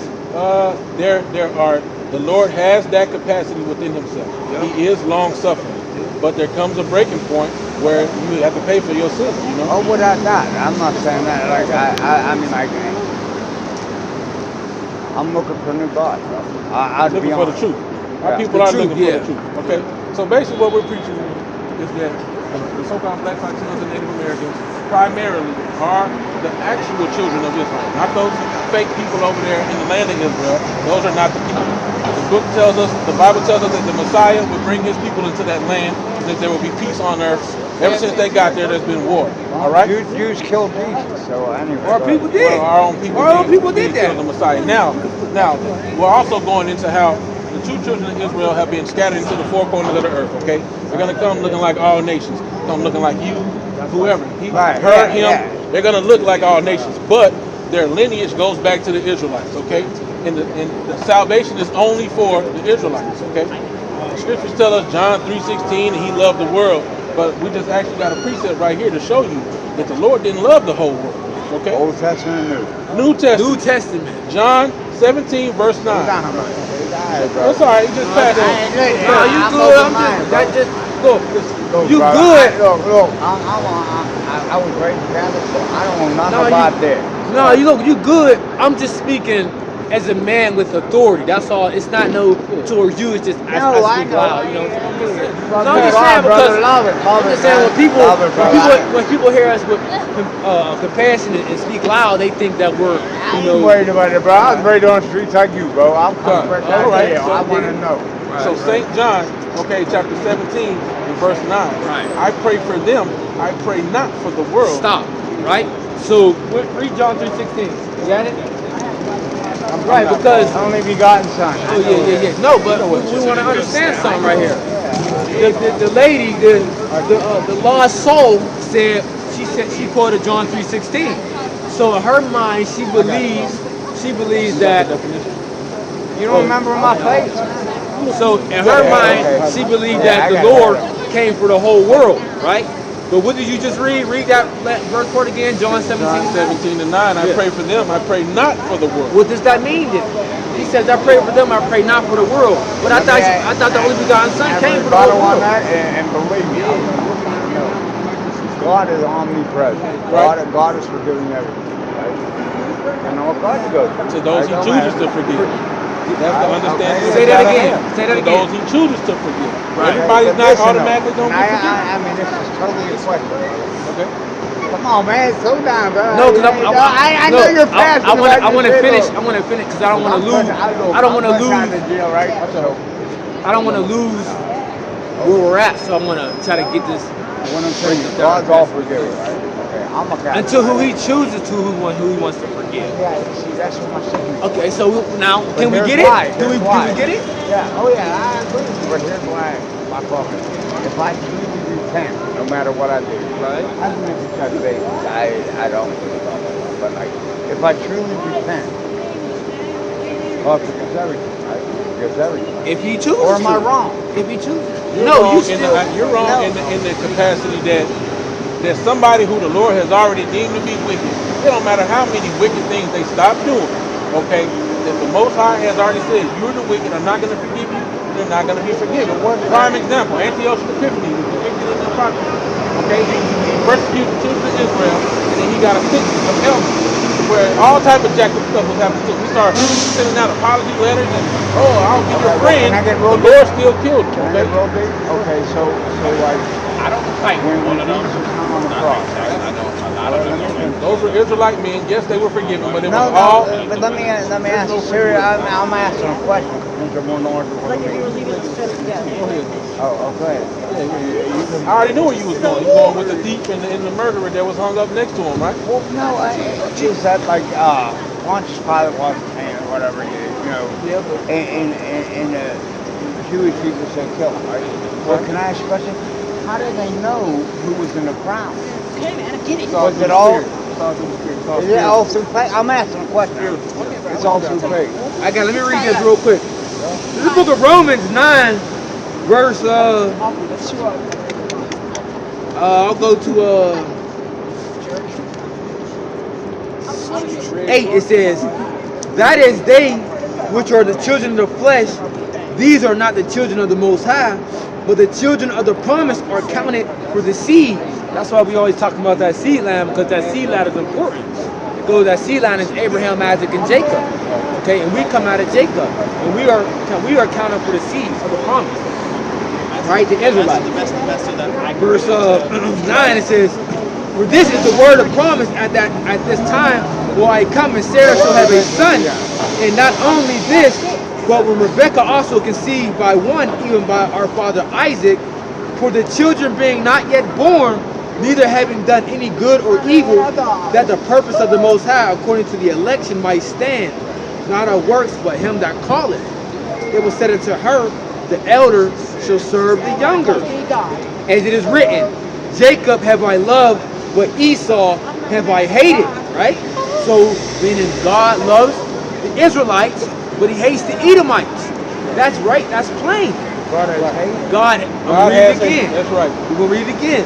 there are. The Lord has that capacity within Himself. He is long-suffering, but there comes a breaking point where you have to pay for your sins. You know. Oh, without that, I'm not saying that. Like I mean, like I'm looking for new God, bro. I'd be Looking for the honest. truth. Our Yeah. people The are truth, looking yeah. for the truth. Okay. So basically, what we're preaching is that the so-called Black Latinos and Native Americans primarily are the actual children of Israel, not those fake people over there in the land of Israel. Those are not the people. The book tells us, the Bible tells us that the Messiah would bring his people into that land, that there will be peace on earth. Ever since they got there, there's been war. All right? Jews killed Jesus, so anyway. Our people did. Well, our own people, Our own people did did kill that. the Messiah. Now, we're also going into how the true children of Israel have been scattered into the four corners of the earth. Okay, they're gonna come looking like all nations, come looking like you, whoever, Right, her, yeah, him. yeah. They're gonna look like all nations, but their lineage goes back to the Israelites. Okay, and the salvation is only for the Israelites. Okay, the scriptures tell us John 3:16, and He loved the world. But we just actually got a precept right here to show you that the Lord didn't love the whole world. Okay? Old Testament and New. New Testament. New Testament. John 17, verse 9. Down, bro. That's all right. You just pass that. No, you good. I'm just that just look. Look, You brother, good. Look. I was raised Catholic, so I don't know nothing No, about that. No, you look. You good. I'm just speaking as a man with authority. That's all. It's not no towards you. It's just I speak know. loud. You know. No, I'm Love just it, saying brother, because love it, love I'm just it, saying man. when people Love it, brother. when people hear us with compassion and speak loud, they think that we're I you ain't know. worried about it, bro. I was raised on the streets like you, bro. I'm coming fresh out All right, there. so I want to know. So St. John, okay, chapter 17, and verse 9. Right. I pray for them. I pray not for the world. Stop. Right. So read John 3:16. You got it? Right, because Only begotten son. oh yeah. No, but we want to understand something right here. The lady, the lost soul said she quoted John 3:16. So in her mind, she believes that. You don't remember my face? So in her mind, she believed that the Lord came for the whole world, right? But what did you just read? Read that verse part again, John 17. John 17 and 9. I pray for them. I pray not for the world. What does that mean then? He says, I pray for them, I pray not for the world. But I thought the only begotten son came for the whole on world. that, and believe me, God is omnipresent. God is forgiving everything. Right? And all God to go through. To those He chooses to forgive. That's the understanding. Say that again. Say that To again. those He chooses to forgive. Right. Everybody's not automatically going to be forgiven. I mean, this is totally a question, brother. Okay. Come on, man, slow down, bro. No, because I know you're passionate. I want to finish. I want to finish because I don't want to lose. I don't want to lose. Deal, right? So, I don't want to lose where we're at. So I want to try to get this what I'm saying is God's all forgiving, right? Okay, I'm a Catholic. until who He chooses to, who He wants to forgive. Yeah, see, that's what my sister. Okay, so now can we here's get it? why, Do we here's get it? Yeah, oh yeah, I agree with you, but here's why my problem is. If I truly repent, no matter what I do, Right. I don't need to touch bases. I don't believe all that. But like, if I truly repent, God forgives everything, right? Forgives everything. If He chooses. Or am I to. wrong? If He chooses. You're No, wrong you still. you're wrong in the capacity that there's somebody who the Lord has already deemed to be wicked. It don't matter how many wicked things they stop doing, okay? That the Most High has already said, you're the wicked, I'm not going to forgive you, you're not going to be forgiven. One prime example, Antiochus Epiphanes was depicted in the Apocrypha. Okay, he persecuted the children of Israel, and then he got a sentence of elders where all type of jacked up stuff was happening to him. He started sending out apology letters and, I'll be your friend. The Lord still killed him. Can I get real big? Okay, so like, I don't fight when Jesus hung on the cross, right? Those were Israelite men. Yes, they were forgiven, but it was No, all. but let me ask you serious. I'm asking a question. These are more knowledgeable than me. Oh, okay. I already knew where you was going. You was going with the thief and the murderer that was hung up next to him, right? Well, no, is that like Pontius Pilate was paying or whatever it is, you know? And the Jewish people said kill him, right? Well, can I ask you a question? How did they know who was in the crowd? Was it all? Is it all through faith? I'm asking a question. It's all through faith. Let me read this real quick. This is the book of Romans 9, verse I'll go to 8. It says, that is they which are the children of the flesh, these are not the children of the Most High, but the children of the promise are counted for the seed. That's why we always talk about that seed line, because that seed line is important. goes that seed line is Abraham, Isaac, and Jacob. Okay, and we come out of Jacob, and we are counted for the seeds of the promise. Right, the Israelites. Verse 9 it says, "For this is the word of promise at this time will I come, and Sarah shall have a son. And not only this, but when Rebekah also conceived by one, even by our father Isaac, for the children being not yet born, neither having done any good or evil, that the purpose of the Most High, according to the election, might stand, not of works, but him that calleth. It was said unto her, the elder shall serve the younger. As it is written, Jacob have I loved, but Esau have I hated." Right? So, meaning God loves the Israelites, but he hates the Edomites. That's right. That's plain. God has hated. God, God read has it again. hated. That's right. We're going to read it again.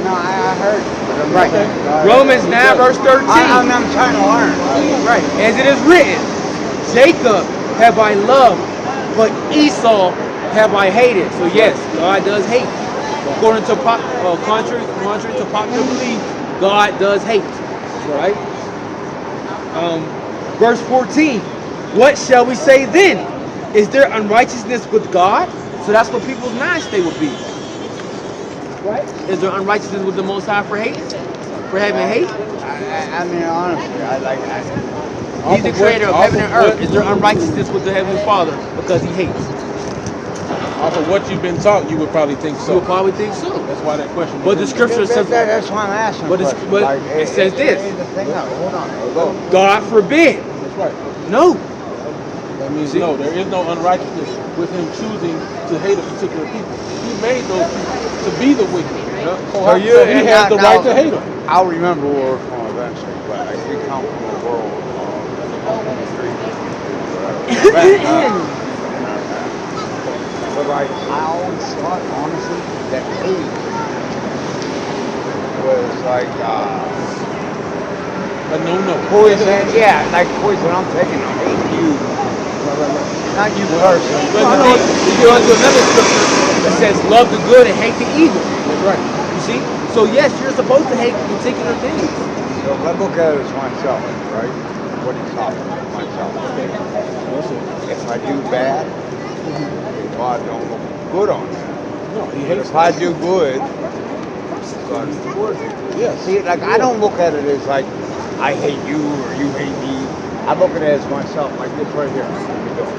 No, I heard. But I'm Right. saying God Romans has 9 verse 13. I'm trying to learn. Right. As it is written, Jacob have I loved, but Esau have I hated. So yes, God does hate. According to contrary to popular belief, God does hate. Right. Verse 14. What shall we say then? Is there unrighteousness with God? So that's what people's mind state would be. Right? Is there unrighteousness with the Most High for hate? For having hate? I mean, honestly, I like. He's the creator of heaven and earth. Is there unrighteousness with the Heavenly Father because he hates? Off of what you've been taught, you would probably think You so. would probably think so. That's why that question. But the scripture says, That's why I'm asking. but it says this. Hold on. God forbid. That's right. No. That means no, there is no unrighteousness with him choosing to hate a particular people. He made those people to be the wicked. So he has the right to hate them. I'll remember where we're from eventually, but like, we come from a world but like, I always thought, honestly, that hate was like, no. poison. Yeah, like poison. I'm taking. I hate you. Not you personally. But you go into another scripture that says, love the good and hate the evil. That's right. You see? So yes, you're supposed to hate particular things. So if I look at it as myself, right? What he's talking about, myself. If I do bad, God don't look good on that. No, he But hates if I do good, God is towards you. Yes. See, like I don't look at it as like I hate you or you hate me. I look at it as myself, like this right here. What we doing?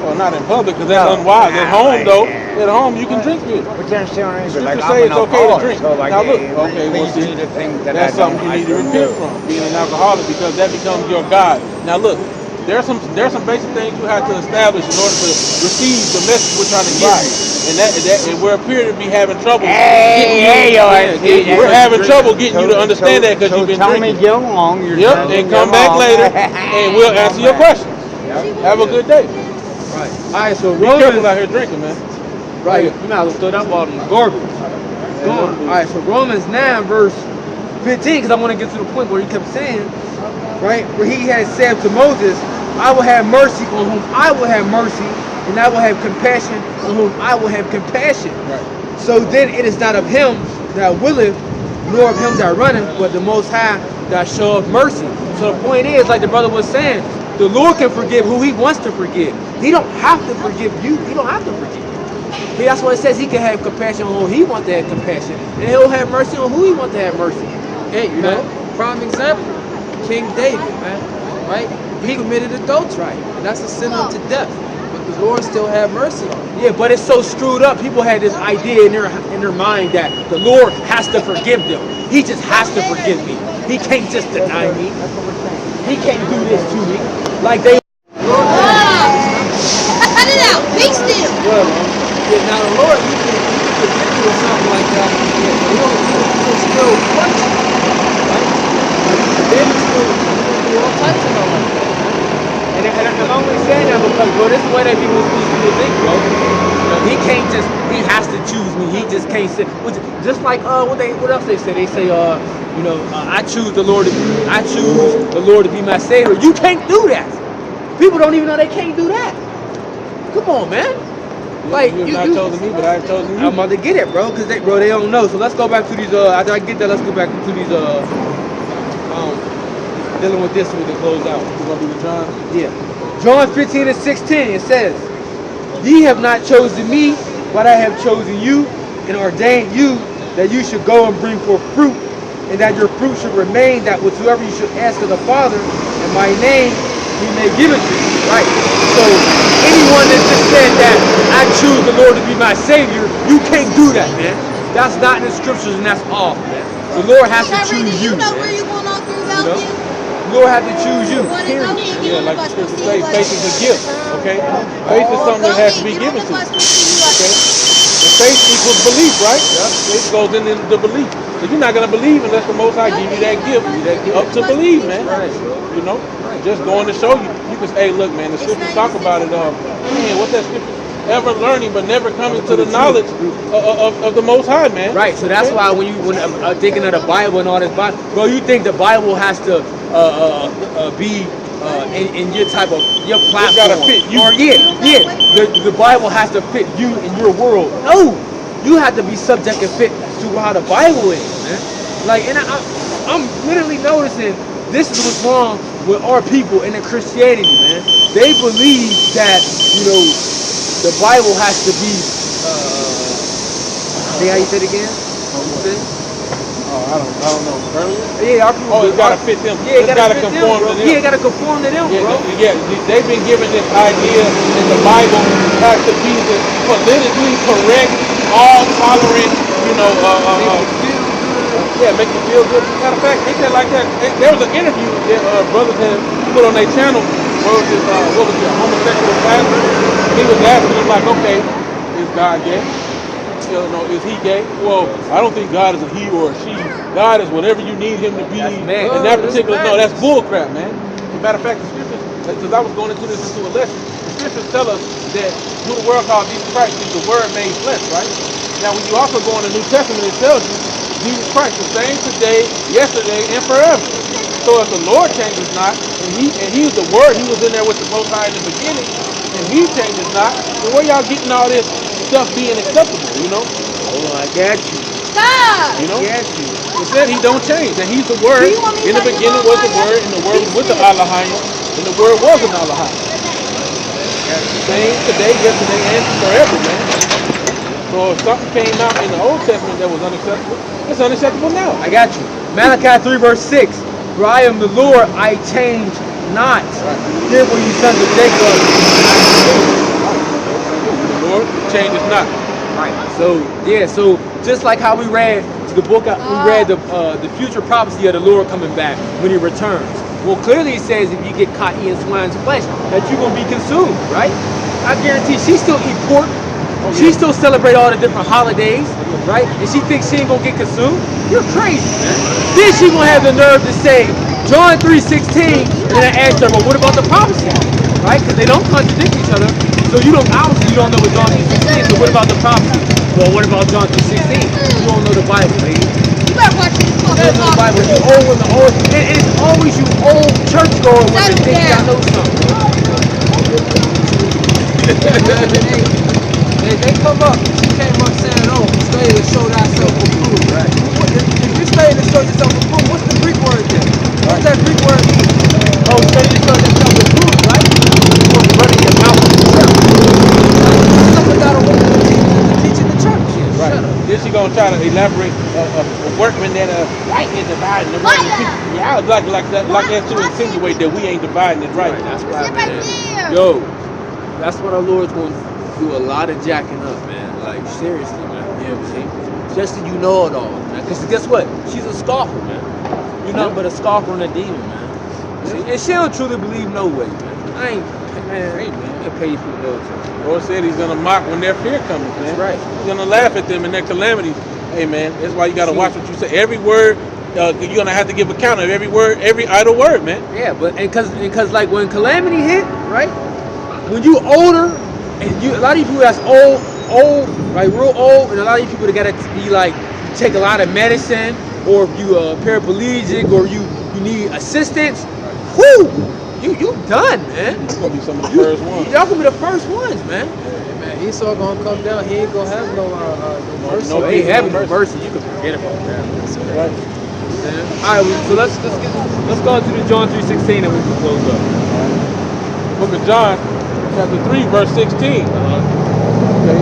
Well, not in public because that's unwise. At home, though, at home you can drink beer. But you understand what I mean? But Scripture like, say I'm it's an okay to alcoholic, drink. so like, Now look, it okay, well leads see, me to things that that's something you need to repent from, being an alcoholic, because that becomes your God. Now look, there's some basic things you have to establish in order to receive the message we're trying to give you. And we appear to be having trouble we're having trouble getting you to understand that because you've been tell drinking. me get along. Yep, and come back later and we'll answer your questions. Have a good day. Right. Alright, so Be careful out here drinking, man. Right. You might as well throw that ball in the garbage. Go on. Alright, so Romans 9 verse 15, because I want to get to the point where he kept saying, right, where he had said to Moses, I will have mercy on whom I will have mercy, and I will have compassion on whom I will have compassion. Right. So then it is not of him that willeth, nor of him that runneth, but the Most High that showeth mercy. So the point is, like the brother was saying, the Lord can forgive who he wants to forgive. He don't have to forgive you. He don't have to forgive you. See, that's what it says. He can have compassion on who he wants to have compassion, and he'll have mercy on who he wants to have mercy. Hey, You man, know? prime example, King David, man, right? He committed adultery, and that's a sin unto death. But the Lord still had mercy on him. Yeah, but it's so screwed up. People had this idea in their mind that the Lord has to forgive them. He just has to forgive me. He can't just deny me. He can't do this to me. Like they. Cut it out. Be still. Yeah, now the Lord, he can forgive you or something like that. He'll still punch you, right? Then he'll still do all types of stuff like that. And I'm only saying that because, bro, this is the way that people think, bro. You know, he can't just, he has to choose me. He just can't say, just like, what else they say? They say, I choose the Lord to be my Savior. You can't do that. People don't even know they can't do that. Come on, man. Like you have not chosen me, but I have chosen you. I'm about to get it, bro, because they don't know. So let's go back to these. After I get that, let's go back to these dealing with this one to close out. We're gonna do the John. Yeah. John 15:16, it says, "Ye have not chosen me, but I have chosen you and ordained you that you should go and bring forth fruit, and that your fruit should remain, that whatsoever you should ask of the Father in my name, he may give it to you." Right. So anyone that just said that I choose the Lord to be my Savior, you can't do that, man. That's not in the scriptures, and that's off, man. The Lord has to choose you. You know where Man. you're going on through You know? Bellevue? The Lord has to choose you. Period. Yeah, like the scripture says, faith is a gift. Okay, faith is something that has to be given to you. Okay, and faith equals belief, right? Faith goes into the belief. So you're not gonna believe unless the Most High give you that gift up to believe, man. Right. You know, just going to show you. You can say, hey, look, man, the scriptures talk about it. Man, what's that scripture? Ever learning, but never coming to the knowledge of the Most High, man. Right. So that's why when I'm thinking of the Bible and all this, bro, you think the Bible has to be in your type of your platform? gotta fit you. Or the Bible has to fit you in your world. No, you have to be subject and fit to how the Bible is, man. Like, and I'm literally noticing this is what's wrong with our people in the Christianity, man. They believe that, you know, the Bible has to be, see how you said it again? I don't know. Earlier? Yeah, our people. It's gotta fit them. Yeah, It's gotta conform to them. Yeah, it gotta conform to them, bro. Yeah, they've been given this idea that the Bible has to be the politically correct, all tolerant, you know, make you feel good. Matter of fact, ain't that like that? There was an interview that brothers had put on their channel. What was it, homosexual pastor? He was asking them like, okay, is God gay? You know, is he gay? Well, I don't think God is a he or a she. God is whatever you need him to be. And that particular, no, that's bullcrap, man. As a matter of fact, the scriptures, because I was going into this into a lesson, the scriptures tell us that who the world calls Jesus Christ is the Word made flesh, right? Now, when you also go in the New Testament, it tells you Jesus Christ the same today, yesterday, and forever. So if the Lord changes not, and he's the Word, he was in there with the Most High in the beginning, and he changes not, then where y'all getting all this stuff being acceptable, you know? Oh, I got you. Stop! You know? I got you. It said he don't change, and he's the Word. Do you want me to In the tell you beginning about was the my Word, and the Word was with the Elohim, and the Word was an Elohim. Same today, yesterday, and forever, man. So if something came out in the Old Testament that was unacceptable, it's unacceptable now. I got you. Malachi 3 verse 6. For I am the Lord, I change not. Hear what you sons of Jacob. The Lord changes not. Right. So yeah. So just like how we read the book, we read the future prophecy of the Lord coming back when He returns. Well, clearly it says if you get caught eating swine's flesh, that you're gonna be consumed, right? I guarantee she still eat pork. She still celebrate all the different holidays, right? And she thinks she ain't gonna get consumed. You're crazy, man. Then she gonna have the nerve to say John 3:16, and then I asked her, well, what about the prophecy, right? Because they don't contradict each other. So you don't obviously you don't know what John 3:16. So what about the prophecy? Well, what about John 3:16? You don't know the Bible, baby. You better watch this You don't know the Bible. You old women, and it's always you old churchgoer women think y'all know something. They come up. She came up saying, "Oh, study to show thyself approved." Right. If you study to show yourself approved, what's the Greek word there? What's that Greek word mean? Oh, study to show yourself approved, right? You're supposed to run in your mouth in the church. Something got a woman teaching the church. Right. Shut up. Then she gonna try to elaborate a workman that rightly dividing the right. Yeah, like that to insinuate that we ain't dividing it right. That's why, Sit right man. there. Yo, that's what our Lord's going to do a lot of jacking up, man. Like, seriously, man. You know what I'm saying? Especially you know it all, man. Because guess what? She's a scoffer, man. You're nothing but a scoffer and a demon, man. See? And she don't truly believe no way, man. I ain't pay you for the military. The Lord said he's gonna mock when their fear comes, man. That's right. He's gonna laugh at them in their calamities. Hey, man, that's why you gotta watch what you say. Every word, you're gonna have to give account of every word, every idle word, man. Yeah, but because like when calamity hit, right? When you older, and a lot of you people that's old, like real old, and a lot of you people that gotta be like, you take a lot of medicine, or if you paraplegic, or you need assistance. Whoo! You done, man. It's gonna be some of the first ones. Y'all gonna be the first ones, man. Man, Esau gonna come down. He ain't gonna have no mercy. So ain't having no mercy. You can forget about that. Right. man. All right, so let's go into the John 3:16 and we can close up. Book of John, chapter 3, verse 16. Okay,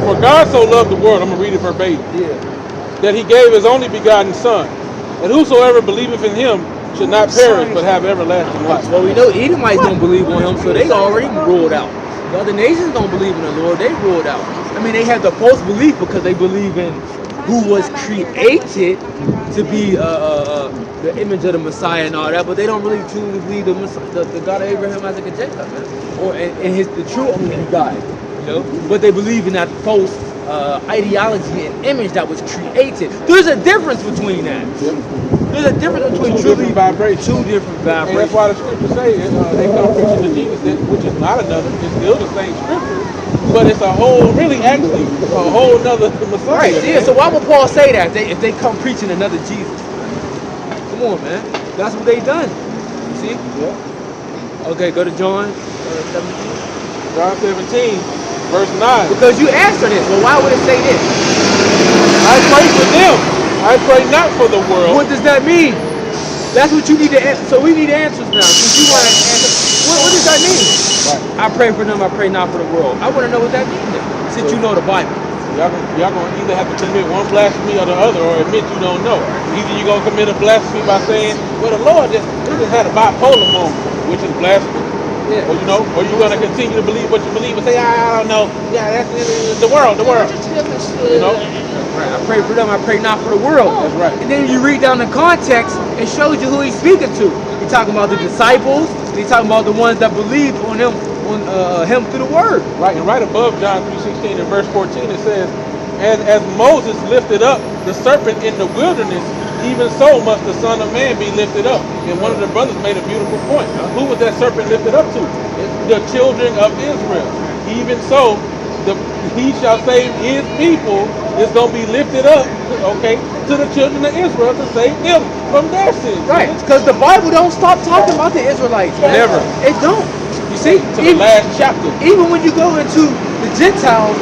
for God so loved the world, I'm going to read it verbatim, that he gave his only begotten Son, and whosoever believeth in him should not perish but have everlasting life. Well, we know Edomites don't believe on him, so they already ruled out. The other nations don't believe in the Lord, they ruled out. I mean, they have the false belief because they believe in who was created to be the image of the Messiah and all that, but they don't really truly believe the God of Abraham, Isaac, and Jacob, man. Or in the true only God, you know. But they believe in that false ideology and image that was created. There's a difference between that. There's a difference between Two different vibrations. Two different vibrations. And that's why the scriptures say they come preaching to Jesus, which is not another. It's still the same scripture, but it's a whole, really, actually, a whole nother Messiah. Right. Yeah. So why would Paul say that if they come preaching another Jesus? Come on, man. That's what they done. You see? Yeah. Okay. Go to John 17. John 17, verse 9. Because you answered this. Well, why would it say this? I pray for them. I pray not for the world. What does that mean? That's what you need to answer. So we need answers now. Since you want to answer, what does that mean? Right. I pray for them. I pray not for the world. I want to know what that means then, since you know the Bible. Y'all gonna either have to commit one blasphemy or the other, or admit you don't know. Either you're gonna commit a blasphemy by saying, well, the Lord just had a bipolar moment, which is blasphemy. Yeah. Or you're gonna continue to believe what you believe and say, I don't know. Yeah, that's the world. You know? Right. I pray for them. I pray not for the world. That's right. And then you read down the context, it shows you who he's speaking to. He's talking about the disciples. He's talking about the ones that believed on him, him through the word. Right, and right above John 3:16 and verse 14 it says, and as Moses lifted up the serpent in the wilderness, even so must the Son of Man be lifted up. And one of the brothers made a beautiful point. Who was that serpent lifted up to? The children of Israel. Even so, he shall save his people. It's going to be lifted up, okay, to the children of Israel to save them from their sins. Right, because the Bible don't stop talking about the Israelites. Man. Never. It don't. You see, To the last chapter. even when you go into the Gentiles,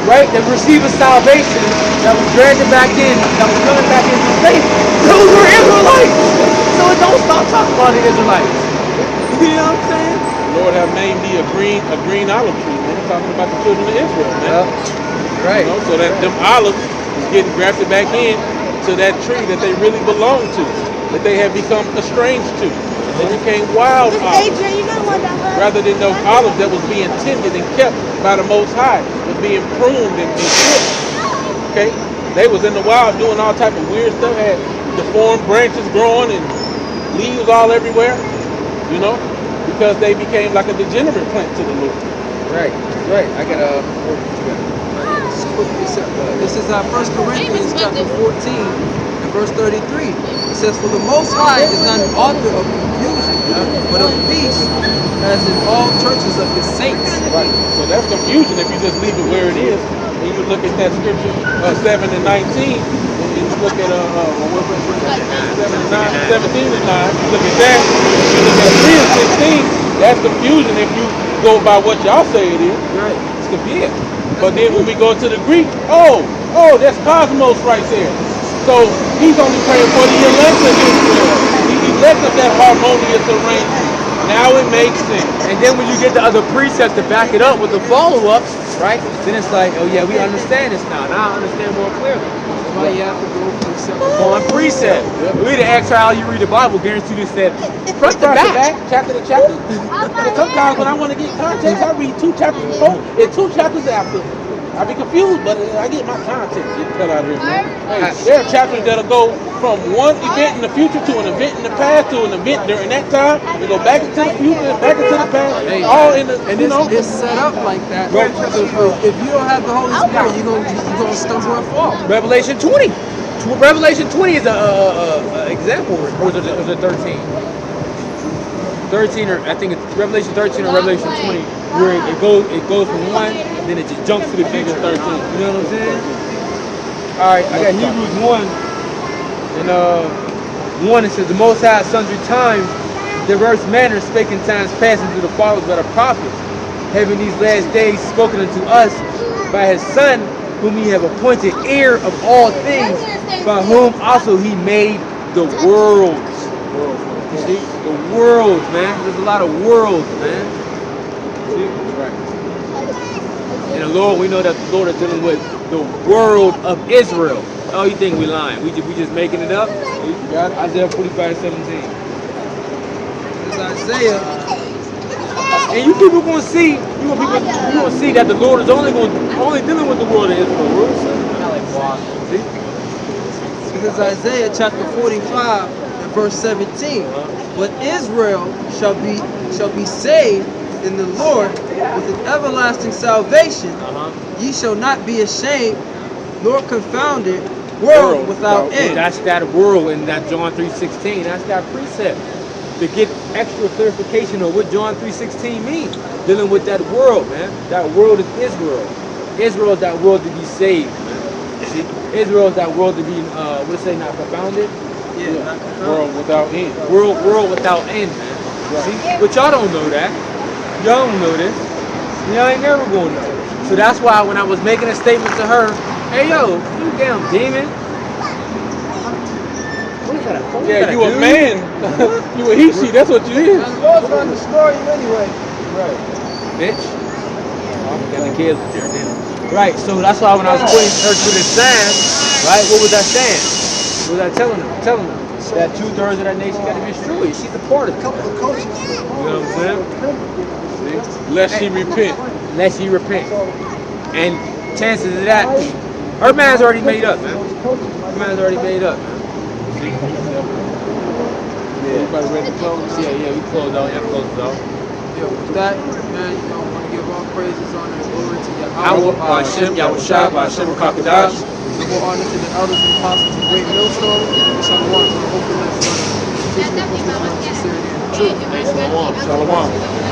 right, that receiving salvation, that was dragging back in, that was coming back into faith, those were Israelites. So it don't stop talking about the Israelites. You know what I'm saying? The Lord have named thee a green olive tree, man. Talking about the children of Israel, man. Right. You know, so that them olives is getting grafted back in to that tree that they really belong to, that they have become estranged to. They became wild olives. Rather than those olives that was being tended and kept by the Most High, was being pruned and clipped. Okay? They was in the wild doing all type of weird stuff, had deformed branches growing and leaves all everywhere, you know, because they became like a degenerate plant to the Lord. Right. Right. I got This is 1 Corinthians chapter 14 and verse 33. It says, for the Most High is not an author of confusion, but of peace, as in all churches of his saints. Right. So that's confusion if you just leave it where it is. And you look at that scripture 7 and 19, and you look at 17 and 9, you look at that, you look at 3 and 16, that's confusion if you go by what y'all say it is. Right. It's convenient. But then when we go to the Greek, that's cosmos right there. So he's only praying for the elect of Israel. He elects of that harmonious arrangement. Now it makes sense. And then when you get the other precepts to back it up with the follow-up, right? Then it's like, oh yeah, we understand this now. Now I understand more clearly. That's why you have to go precept On precept. We didn't ask how you read the Bible, guarantee you said front to back. Chapter to chapter. And sometimes when I want to get context, I read 2 chapters before and 2 chapters after. I be confused, but I get my context cut out of here, man. Hey, there are chapters that'll go from one event in the future to an event in the past to an event during that time. We go back into the future and back into the past. All in the, And it's set up like that. So if you don't have the Holy Spirit, you're gonna stumble and fall. Revelation 20. Revelation 20 is a example, or is it 13? 13, or I think it's Revelation 13 or Revelation 20, where it goes from one, and then it just jumps to the future 13. You know what I'm saying? All right, I got Hebrews 1, and 1 it says, the Most High sundry times, diverse manners spake in times past unto the fathers by the prophets, having these last days spoken unto us by his Son, whom he have appointed heir of all things, by whom also he made the worlds. You see? The worlds, man. There's a lot of worlds, man. See? And the Lord, we know that the Lord is dealing with the world of Israel. Oh, you think we lying? We just making it up? You got it? Isaiah 45:17. It's Isaiah. And you people gonna see, you gonna see that the Lord is only dealing with the world of Israel. See? This is Isaiah chapter 45 and verse 17. But Israel shall be saved in the Lord with an everlasting salvation. Ye shall not be ashamed nor confounded, world without end. That's that world in that John 3:16. That's that precept. To get extra clarification of what John 3:16 means. Dealing with that world, man. That world is Israel. Israel is that world to be saved, man. See? Israel is that world to be, what do you say, not confounded? Yeah, not confounded. World without end. World without end, man. See? But y'all don't know that. Y'all don't know this. Y'all ain't never gonna know. So that's why when I was making a statement to her, hey yo, you damn demon. What is that? What is Yeah, that, you a dude? man. You a he, she. That's what you is. The Lord's going to destroy you anyway. Right. Bitch. Got the kids with there, then. Right, so that's why when I was pointing her to the sign, right, what was I saying? What was I telling her? Telling her that 2/3 of that nation got to be destroyed. She's a part of it. You know what I'm saying? See? Lest she repent. Unless she repent. And chances of that, her mind's already made up, man. Her mind's already made up, man. Everybody ready to close? Yeah, we close out. Yeah, close it out. Yeah, with that, man, you know, I want to give all praises, honor, and glory to Yahweh, Yahweh, Hashem, Yahushua, Hashem, Kakadash. double honor to the elders and apostles of Great Millstone. Shalom to the open and sincerity and the truth. Shalom.